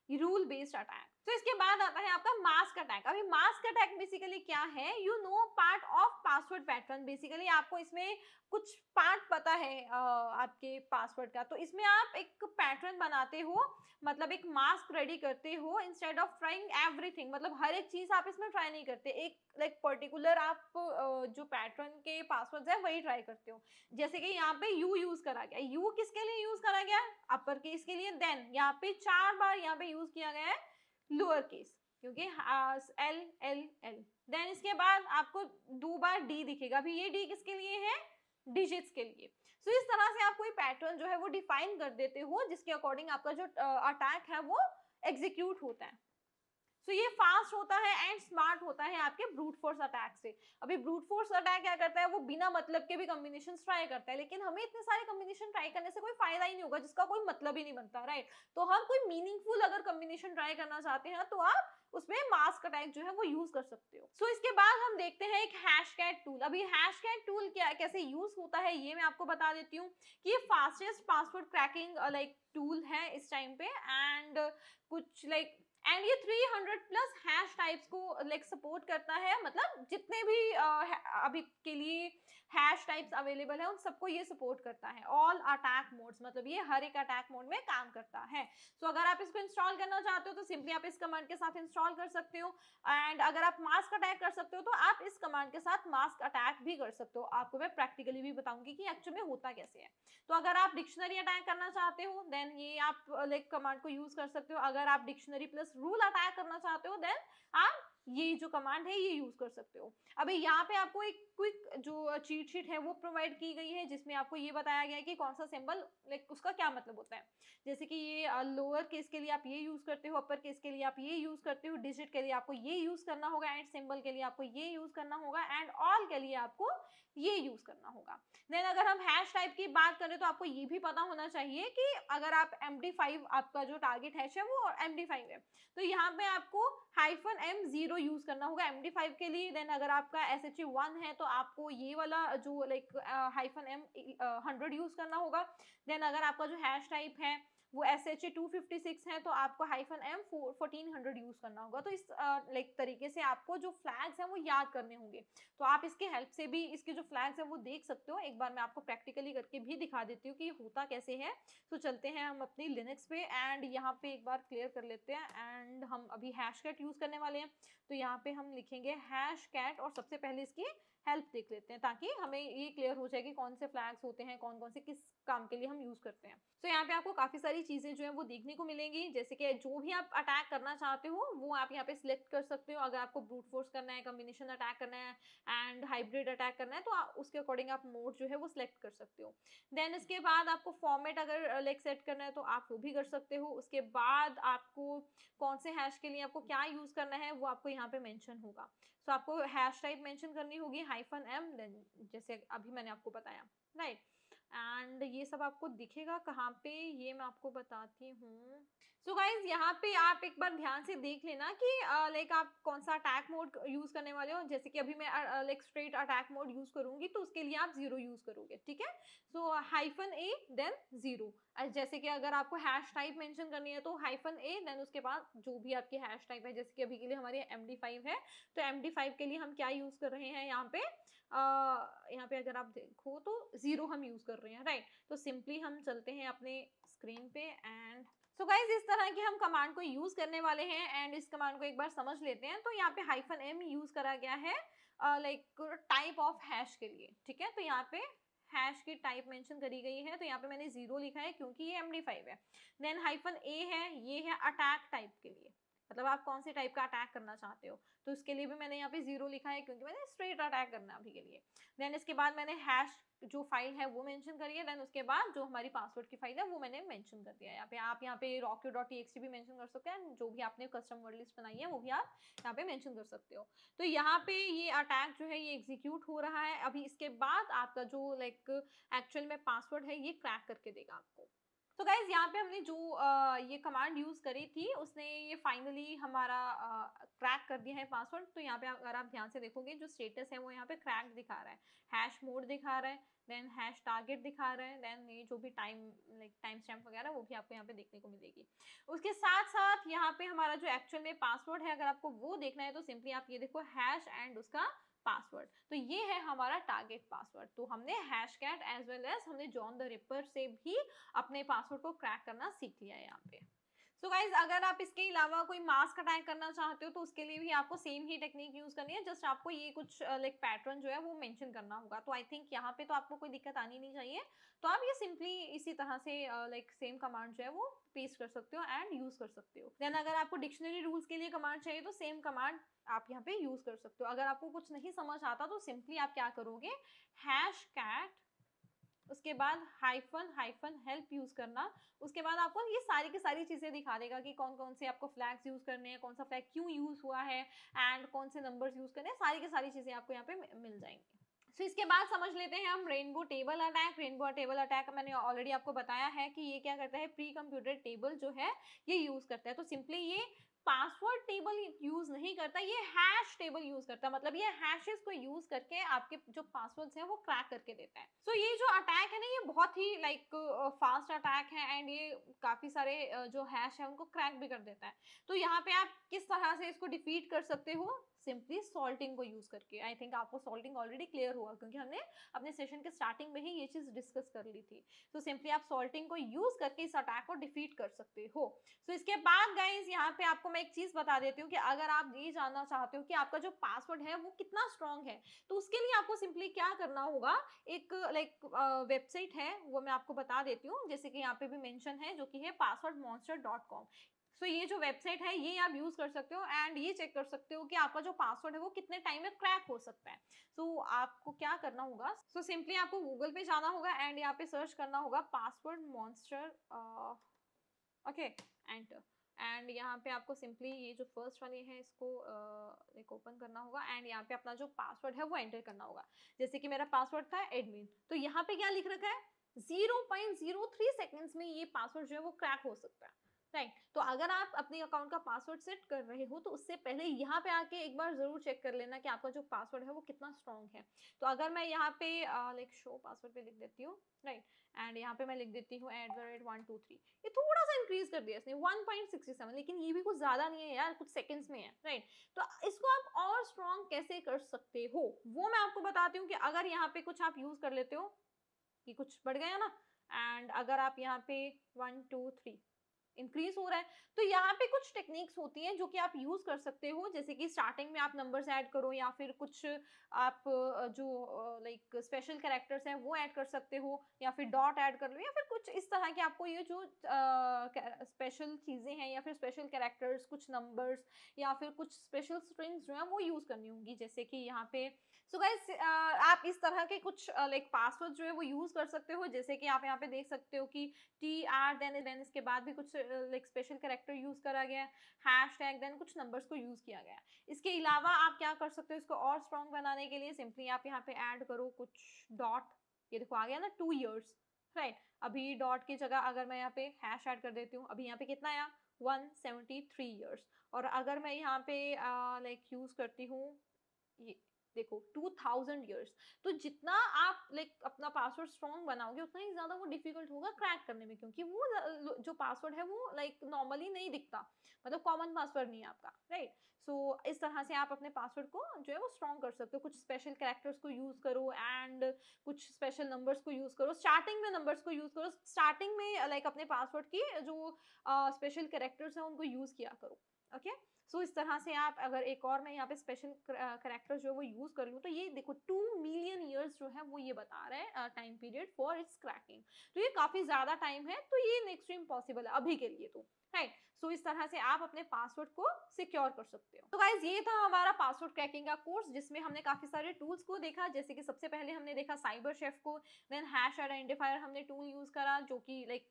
रूल बेस्ड अटैक। तो इसके बाद आता है आपका मास्क अटैक। अभी मास्क अटैक बेसिकली क्या है, you know part of password pattern. Basically आपको इसमें कुछ पार्ट पता है आपके पासवर्ड का, तो इसमें आप एक पैटर्न बनाते हो, मतलब एक मास्क रेडी करते हो इंस्टेड ऑफ ट्राइंग एवरीथिंग। मतलब हर एक चीज आप इसमें ट्राई नहीं करते, एक लाइक पर्टिकुलर आप जो पैटर्न के पासवर्ड है वही ट्राई करते हो। जैसे कि यहाँ पे यू यूज करा गया, यू किसके लिए यूज करा गया, अपर केस के लिए। देन यहाँ पे 4 बार यहाँ पे यूज किया गया है लोअर केस, क्योंकि एल एल एल। देन इसके बाद आपको 2 बार डी दिखेगा। अभी ये डी किसके लिए है, डिजिट्स के लिए। सो इस तरह से आप कोई पैटर्न जो है वो डिफाइन कर देते हो, जिसके अकॉर्डिंग आपका जो अटैक है वो एग्जीक्यूट होता है। सो ये फास्ट होता है एंड स्मार्ट होता है आपके ब्रूट फोर्स अटैक से। अभी ब्रूट फोर्स अटैक क्या करता है, वो बिना मतलब के भी कॉम्बिनेशन ट्राई करता है, लेकिन हमें इतने सारे कॉम्बिनेशन ट्राई करने से कोई फायदा ही नहीं होगा जिसका कोई मतलब ही नहीं बनता, राइट। तो हम कोई मीनिंगफुल अगर कॉम्बिनेशन ट्राई करना चाहते हैं तो आप उसमें मास्क अटैक जो है वो यूज कर सकते हो। सो इसके बाद हम देखते हैं एक हैशटैग टूल। अभी हैशटैग टूल क्या कैसे यूज होता है ये मैं आपको बता देती हूँ कि ये fastest password cracking like tool है इस टाइम पे, एंड कुछ लाइक एंड ये 300 प्लस हैश टाइप्स को लाइक सपोर्ट करता है। मतलब जितने भी अभी के लिए हैश टाइप्स अवेलेबल है उन सबको ये सपोर्ट करता है। ऑल अटैक मोड्स, मतलब ये हर एक अटैक मोड में काम करता है। सो अगर आप इसको इंस्टॉल करना चाहते हो तो सिंपली आप इस कमांड के साथ इंस्टॉल कर सकते हो, एंड अगर आप मास्क अटैक कर सकते हो तो आप इस कमांड के साथ मास्क अटैक भी कर सकते हो। आपको मैं प्रैक्टिकली भी बताऊंगी कि एक्चुअली में होता कैसे है। तो अगर आप डिक्शनरी अटैक करना चाहते हो देन ये आप लाइक कमांड को यूज कर सकते हो। अगर आप डिक्शनरी प्लस रूल अटैक करना चाहते हो देन आप ये जो कमांड है ये यूज कर सकते हो। अभी यहाँ पे आपको एक क्विक जो चीट शीट है वो प्रोवाइड की गई है, जिसमें आपको ये बताया गया है कि कौन सा सिंबल लाइक उसका क्या मतलब होता है। जैसे कि ये लोअर केस के लिए आप ये यूज करते हो, अपर केस के लिए आप ये यूज करते हो, डिजिट के लिए आपको ये यूज करना होगा, एंड सिंबल के लिए आपको ये यूज करना होगा, एंड ऑल के लिए आपको ये यूज करना होगा। देन अगर हम हैश टाइप की बात करें तो आपको ये भी पता होना चाहिए कि अगर आप MD5 आपका जो टारगेट हैश है वो MD5 है तो यहाँ पे आपको -M0 यूज करना होगा MD5 के लिए। देन अगर आपका SHE1 है तो आपको ये वाला जो लाइक -M100 यूज करना होगा। देन अगर आपका जो हैश टाइप है वो SHE256 है तो आपको -M1400 यूज करना होगा। तो इस लाइक तरीके से आपको जो फ्लैग्स हैं वो याद करने होंगे। तो आप इसके हेल्प से भी इसके जो फ्लैग्स हैं वो देख सकते हो। एक बार मैं आपको प्रैक्टिकली करके भी दिखा देती हूँ कि ये होता कैसे है। तो चलते हैं हम अपनी लिनक्स पे एंड यहाँ पे एक बार क्लियर कर लेते हैं, एंड हम अभी हैशकैट यूज करने वाले हैं। तो यहाँ पे हम लिखेंगे हैशकैट और सबसे पहले इसकी हेल्प देख लेते हैं ताकि हमें ये क्लियर हो जाए कि कौन से फ्लैग्स होते हैं, कौन कौन से किस काम के लिए हम यूज करते हैं। तो यहाँ पे आपको काफी सारी चीजें जो है वो देखने को मिलेंगी, जैसे कि जो भी आप अटैक करना चाहते हो वो आप यहाँ पे सिलेक्ट कर सकते हो। अगर आपको ब्रूट फोर्स करना है, कॉम्बिनेशन अटैक करना है एंड हाइब्रिड अटैक करना है तो उसके अकॉर्डिंग आप मोड जो है वो सिलेक्ट कर सकते हो। देन इसके बाद आपको फॉर्मेट अगर लाइक सेट करना है तो आप वो भी कर सकते हो। उसके बाद आपको कौन से हैश के लिए आपको क्या यूज करना है वो आपको यहाँ पे मेंशन होगा। सो आपको हैश टाइप मेंशन करनी होगी -M, देन जैसे अभी मैंने आपको बताया, राइट। एंड ये सब आपको दिखेगा कहाँ पे ये मैं आपको बताती हूँ। सो गाइज यहाँ पे आप एक बार ध्यान से देख लेना कि लाइक आप कौन सा अटैक मोड यूज करने वाले हो। जैसे कि अभी मैं like straight attack mode use करूंगी तो उसके लिए आप 0 यूज करोगे, ठीक है। सो -A देन 0। जैसे कि अगर आपको हैश टाइप मेंशन करनी है तो -A देन उसके बाद जो भी आपकी हैश टाइप है, जैसे कि अभी के लिए हमारी MD5 है तो MD5 के लिए हम क्या यूज कर रहे हैं यहाँ पे यहाँ पे अगर आप देखो तो 0 हम यूज कर रहे हैं, राइट। तो सिंपली हम चलते हैं अपने स्क्रीन पे एंड सो गाइज इस तरह की हम कमांड को यूज करने वाले हैं एंड इस कमांड को एक बार समझ लेते हैं। तो यहाँ पे -M यूज करा गया है लाइक टाइप ऑफ हैश के लिए, ठीक है। तो यहाँ पे हैश की टाइप मेंशन करी गई है तो यहाँ पे मैंने 0 लिखा है क्योंकि ये MD5 है। देन -A है, ये है अटैक टाइप के लिए, मतलब आप कौन से टाइप का अटैक करना चाहते हो। तो इसके लिए भी मैंने यहाँ पे 0 लिखा है क्योंकि मैंने स्ट्रेट अटैक करना है अभी के लिए। देन इसके बाद मैंने हैश जो फाइल है वो मेंशन करी है। देन उसके बाद जो हमारी पासवर्ड की फाइल है वो मैंने मेंशन कर दिया है यहाँ पे। आप यहाँ पे rockyo.txt भी मेंशन कर सकते हैं, जो भी आपने कस्टम वर्ड लिस्ट बनाई है वो भी आप यहाँ पे मेंशन कर सकते हो। तो यहाँ पे ये अटैक जो है ये एग्जीक्यूट हो रहा है। अभी इसके बाद आपका जो लाइक एक्चुअल में पासवर्ड है ये क्रैक करके देगा आपको। तो गाइज यहाँ पे हमने जो ये कमांड यूज करी थी उसने ये फाइनली हमारा क्रैक कर दिया है पासवर्ड। तो यहाँ पे अगर आप ध्यान से देखोगे जो स्टेटस है वो यहाँ पे क्रैक दिखा रहा है, हैश मोड दिखा रहा है, देन हैश टारगेट दिखा रहा है, देन ये जो भी टाइम स्टैम्प वगैरह वो भी आपको यहाँ पे देखने को मिलेगी। उसके साथ साथ यहाँ पे हमारा जो एक्चुअल में पासवर्ड है अगर आपको वो देखना है तो सिंपली आप ये देखो हैश एंड उसका पासवर्ड। तो ये है हमारा टारगेट पासवर्ड। तो हमने hash cat as well as हमने जॉन द रिपर से भी अपने पासवर्ड को क्रैक करना सीख लिया है यहाँ पे। सो गाइज अगर आप इसके अलावा कोई मास्क अटैक करना चाहते हो तो उसके लिए भी आपको सेम ही टेक्निक यूज करनी है, जस्ट आपको ये कुछ पैटर्न जो है वो मेंशन करना होगा। तो आई थिंक यहाँ पे तो आपको कोई दिक्कत आनी नहीं चाहिए। तो आप ये सिंपली इसी तरह से सेम कमांड जो है वो पेस्ट कर सकते हो एंड यूज कर सकते हो। देन अगर आपको डिक्शनरी रूल्स के लिए कमांड चाहिए तो सेम कमांड आप यहाँ पे यूज कर सकते हो। अगर आपको कुछ नहीं समझ आता तो सिंपली आप क्या करोगे, हैश कैट उसके बाद हाइफन हाइफन हेल्प यूज करना। उसके बाद आपको ये सारी की सारी चीजें दिखा देगा कि कौन कौन से आपको फ्लैग्स यूज करने हैं, कौन सा फ्लैग क्यों यूज हुआ है एंड कौन से नंबर्स यूज करने हैं, सारी की सारी चीजें आपको यहाँ पे मिल जाएंगी। तो इसके बाद समझ लेते हैं हम rainbow table attack. Rainbow table attack मैंने ऑलरेडी आपको बताया है कि ये क्या करता है, प्री कंप्यूटेड टेबल जो है ये यूज करता है। तो सिंपली ये पासवर्ड टेबल यूज नहीं करता, ये हैश टेबल यूज करता है। मतलब ये हैशेस को यूज करके आपके जो पासवर्ड्स हैं वो क्रैक करके देता है। सो ये जो अटैक है ना ये बहुत ही फास्ट अटैक है एंड ये काफी सारे जो हैश है उनको क्रैक भी कर देता है। तो यहाँ पे आप किस तरह से इसको डिफीट कर सकते हो, सिंपली सॉल्टिंग को यूज करके। आई थिंक आपको सॉल्टिंग ऑलरेडी क्लियर हुआ क्योंकि हमने अपने सेशन के स्टार्टिंग में ही ये चीज डिस्कस कर ली थी। तो सिंपली आप सॉल्टिंग को यूज करके इस अटैक को डिफीट कर सकते हो। सो इसके बाद गाइस यहाँ पे आपको मैं एक चीज बता देती हूँ कि अगर आप ये जानना चाहते हो कि आपका जो पासवर्ड है वो कितना स्ट्रॉन्ग है तो उसके लिए आपको सिंपली क्या करना होगा, एक वेबसाइट है वो मैं आपको बता देती हूँ, जैसे कि यहाँ पे भी मेंशन है जो कि है passwordmonster.com। सो ये जो वेबसाइट है ये आप यूज कर सकते हो एंड ये चेक कर सकते हो कि आपका जो पासवर्ड है वो कितने टाइम में क्रैक हो सकता है। सो आपको क्या करना होगा, सो सिंपली आपको गूगल पे जाना होगा एंड यहाँ पे सर्च करना होगा password monster, okay enter. And यहाँ पे आपको सिंपली ये जो फर्स्ट वाली है इसको एक ओपन करना होगा एंड यहाँ पे अपना जो पासवर्ड है वो एंटर करना होगा। जैसे कि मेरा पासवर्ड था एडमिन, तो यहाँ पे क्या लिख रखा है 0.03 सेकेंड्स में ये पासवर्ड जो है वो क्रैक हो सकता है, राइट। तो अगर आप अपने अकाउंट का पासवर्ड सेट कर रहे हो तो उससे पहले यहाँ पे आके एक बार जरूर चेक कर लेना कि आपका जो पासवर्ड है वो कितना स्ट्रॉन्ग है। तो अगर मैं यहाँ पे शो पासवर्ड पे लिख देती हूँ, राइट, एंड यहाँ पे मैं लिख देती हूँ @123, ये थोड़ा सा इंक्रीज कर दिया इसने 1.67, लेकिन ये भी कुछ ज्यादा नहीं है यार, कुछ सेकंड्स में है, राइट। तो इसको आप और स्ट्रॉन्ग कैसे कर सकते हो वो मैं आपको बताती हूँ कि अगर यहाँ पे कुछ आप यूज कर लेते हो, कि कुछ बढ़ गया ना, एंड अगर आप यहाँ पे 1 2 3 इंक्रीज हो रहा है तो यहाँ पे कुछ टेक्निक्स होती हैं जो कि आप यूज कर सकते हो। जैसे कि स्टार्टिंग में आप नंबर्स ऐड करो या फिर कुछ आप जो स्पेशल कैरेक्टर्स हैं वो ऐड कर सकते हो या फिर डॉट ऐड कर लो या फिर कुछ इस तरह के आपको ये जो स्पेशल चीजें हैं या फिर स्पेशल कैरेक्टर्स, कुछ नंबर्स या फिर कुछ स्पेशल स्ट्रिंग्स जो है वो यूज करनी होंगी। जैसे कि यहाँ पे सो गाइस आप इस तरह के कुछ पासवर्ड जो है वो यूज कर सकते हो। जैसे कि आप यहाँ पे देख सकते हो कि TR देन इसके बाद भी कुछ स्पेशल कैरेक्टर यूज करा गया है, हैश टैग देन कुछ नंबर्स को यूज किया गया है। इसके अलावा आप क्या कर सकते हो इसको और स्ट्रॉन्ग बनाने के लिए, सिंपली आप यहाँ पे ऐड करो कुछ डॉट, ये देखो आ गया ना 2 years, राइट। अभी डॉट की जगह अगर मैं यहाँ पे हैश ऐड कर देती हूँ, अभी यहाँ पे कितना आया 173 years। और अगर मैं यहाँ पे यूज करती हूँ ये देखो 2000 years, तो जितना आप अपना पासवर्ड स्ट्रॉन्ग बनाओगे उतना ही ज्यादा वो डिफिकल्ट होगा क्रैक करने में, क्योंकि वो जो पासवर्ड है वो नॉर्मली नहीं दिखता, मतलब कॉमन पासवर्ड नहीं है आपका, राइट। सो इस तरह से आप अपने पासवर्ड को जो है वो स्ट्रॉन्ग कर सकते हो। कुछ स्पेशल कैरेक्टर्स को यूज करो एंड कुछ स्पेशल नंबर्स को यूज करो, स्टार्टिंग में नंबर्स को यूज करो, स्टार्टिंग में अपने पासवर्ड की जो स्पेशल कैरेक्टर्स हैं उनको यूज किया करो, ओके। सो इस तरह से आप अगर एक और मैं यहाँ पे स्पेशल करेक्टर जो है वो यूज कर लूँ तो ये देखो 2 million years जो है वो ये बता रहा है time period for its cracking. तो ये काफी ज्यादा टाइम है, तो ये नेक्स्ट टू इम्पॉसिबल है अभी के लिए तो, राइट। सो इस तरह से आप अपने पासवर्ड को सिक्योर कर सकते हो। तो गाइज ये था हमारा पासवर्ड क्रैकिंग का कोर्स, जिसमें हमने काफी सारे टूल्स को देखा, जैसे कि सबसे पहले हमने देखा साइबर शेफ को, देन हैश आइडेंटिफायर हमने टूल यूज करा, जो कि लाइक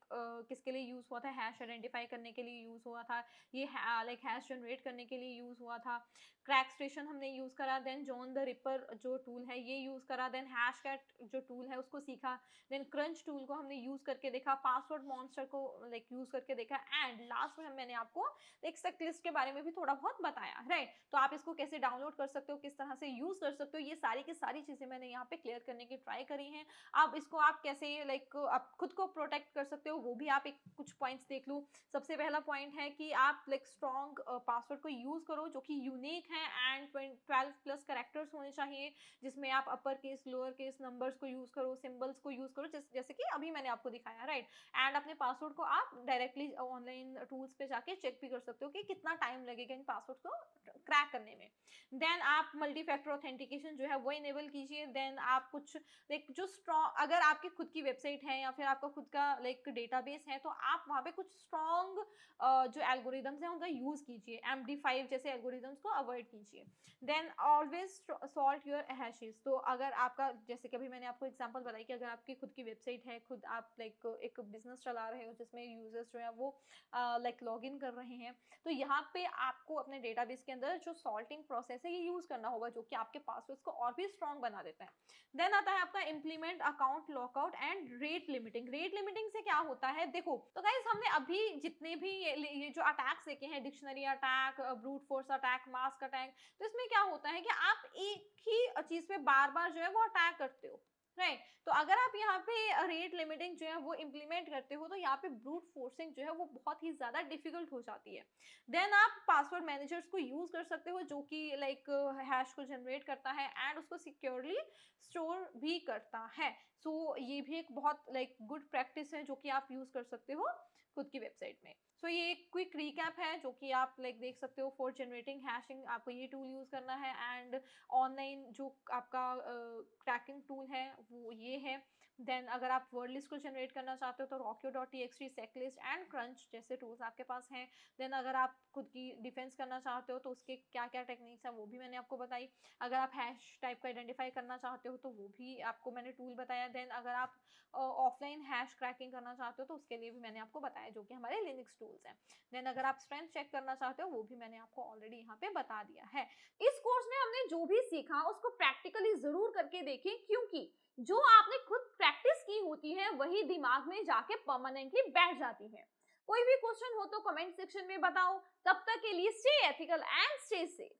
किसके लिए यूज हुआ था, हैश आइडेंटिफाई करने के लिए यूज हुआ था, ये लाइक हैश जनरेट करने के लिए यूज हुआ था। क्रैक स्टेशन हमने यूज करा, देन जॉन द रिपर जो टूल है ये यूज करा, देन हैश कैट जो टूल है उसको सीखा, देन क्रंच टूल को हमने यूज करके देखा, पासवर्ड मॉन्स्टर को लाइक यूज करके देखा, एंड लास्ट में मैंने आपको एक सेट लिस्ट के बारे में भी थोड़ा बहुत बताया, राइट। तो आप इसको कैसे डाउनलोड कर सकते हो, किस तरह से यूज कर सकते हो, ये सारी की सारी चीजें मैंने यहाँ पे क्लियर करने की ट्राई करी हैं। अब इसको आप कैसे लाइक आप खुद को प्रोटेक्ट कर सकते हो वो भी आप एक कुछ पॉइंट्स देख लो। सबसे पहला पॉइंट है कि आप लाइक स्ट्रॉन्ग पासवर्ड को यूज करो जो कि यूनिक है एंड 12 प्लस कैरेक्टर्स होने चाहिए, जिसमें आप upper case lower case numbers को यूज करो, सिंबल्स को यूज करो, जैसे कि अभी मैंने आपको दिखाया, राइट। एंड अपने पासवर्ड को आप डायरेक्टली ऑनलाइन टूल्स पे जाके चेक भी कर सकते हो कि कितना टाइम लगेगा इन पासवर्ड को क्रैक करने में। देन आप मल्टी फैक्टर ऑथेंटिकेशन जो है वो इनेबल कीजिए। देन आप कुछ लाइक जो स्ट्रॉन्ग, अगर आपकी खुद की वेबसाइट है या फिर आपका खुद का लाइक डेटाबेस है, तो आप वहाँ पे कुछ स्ट्रॉन्ग जो एल्गोरिदम्स हैं उनका यूज कीजिए, MD5 जैसे एल्गोरिदम्स को अवॉइड कीजिए। Then always salt your hashes. तो अगर आपका, जैसे कि अभी मैंने आपको एग्जांपल बताई कि अगर आपकी खुद की वेबसाइट है, खुद आप लाइक एक बिजनेस चला रहे हो जिसमें यूजर्स जो है वो लाइक लॉग इन कर रहे हैं, तो यहाँ पे आपको अपने डेटाबेस के अंदर जो सॉल्टिंग प्रोसेस है ये यूज करना होगा, जो कि आपके पासवर्ड्स को और भी स्ट्रॉन्ग बना देता है। देन आता है आपका implement account lockout and rate limiting. Rate limiting से क्या होता है, देखो तो गाइस हमने अभी जितने भी ये जो अटैक्स देखे हैं, dictionary attack, brute force attack, mask attack, तो इसमें क्या होता है कि आप एक ही चीज पे बार बार जो है वो अटैक करते हो, राइट। तो अगर आप यहाँ पे रेट लिमिटिंग जो है वो इम्प्लीमेंट करते हो, तो यहाँ पे ब्रूट फोर्सिंग जो है वो बहुत ही ज्यादा डिफिकल्ट हो जाती है। देन आप पासवर्ड मैनेजर्स को यूज कर सकते हो, जो कि लाइक हैश को जनरेट करता है एंड उसको सिक्योरली स्टोर भी करता है। सो ये भी एक बहुत लाइक गुड प्रैक्टिस है जो कि आप यूज कर सकते हो खुद की वेबसाइट में। सो ये एक क्विक रिकैप है जो कि आप लाइक देख सकते हो फॉर जनरेटिंग हैशिंग, आपको ये टूल यूज करना है, एंड ऑनलाइन जो आपका क्रैकिंग टूल है वो ये है। देन अगर आप वर्ड लिस्ट को जनरेट करना चाहते हो तो rockyo.txt, सेकलिस्ट एंड क्रंच जैसे टूल्स आपके पास हैं। देन अगर आप खुद की डिफेंस करना चाहते हो तो उसके क्या क्या टेक्निक्स हैं वो भी मैंने आपको बताई। अगर आप हैश टाइप का आइडेंटिफाई करना चाहते हो तो वो भी आपको मैंने टूल बताया। देन अगर आप ऑफलाइन हैश क्रैकिंग करना चाहते हो तो उसके लिए भी मैंने आपको बताया, जो कि हमारे लिनक्स टूल्स हैं। देन अगर आप स्ट्रेंथ चेक करना चाहते हो वो भी मैंने आपको ऑलरेडी यहाँ पे बता दिया है। इस कोर्स में हमने जो भी सीखा उसको प्रैक्टिकली जरूर करके देखें, क्योंकि जो आपने खुद प्रैक्टिस की होती है वही दिमाग में जाके परमानेंटली बैठ जाती है। कोई भी क्वेश्चन हो तो कमेंट सेक्शन में बताओ। तब तक के लिए stay ethical and stay safe.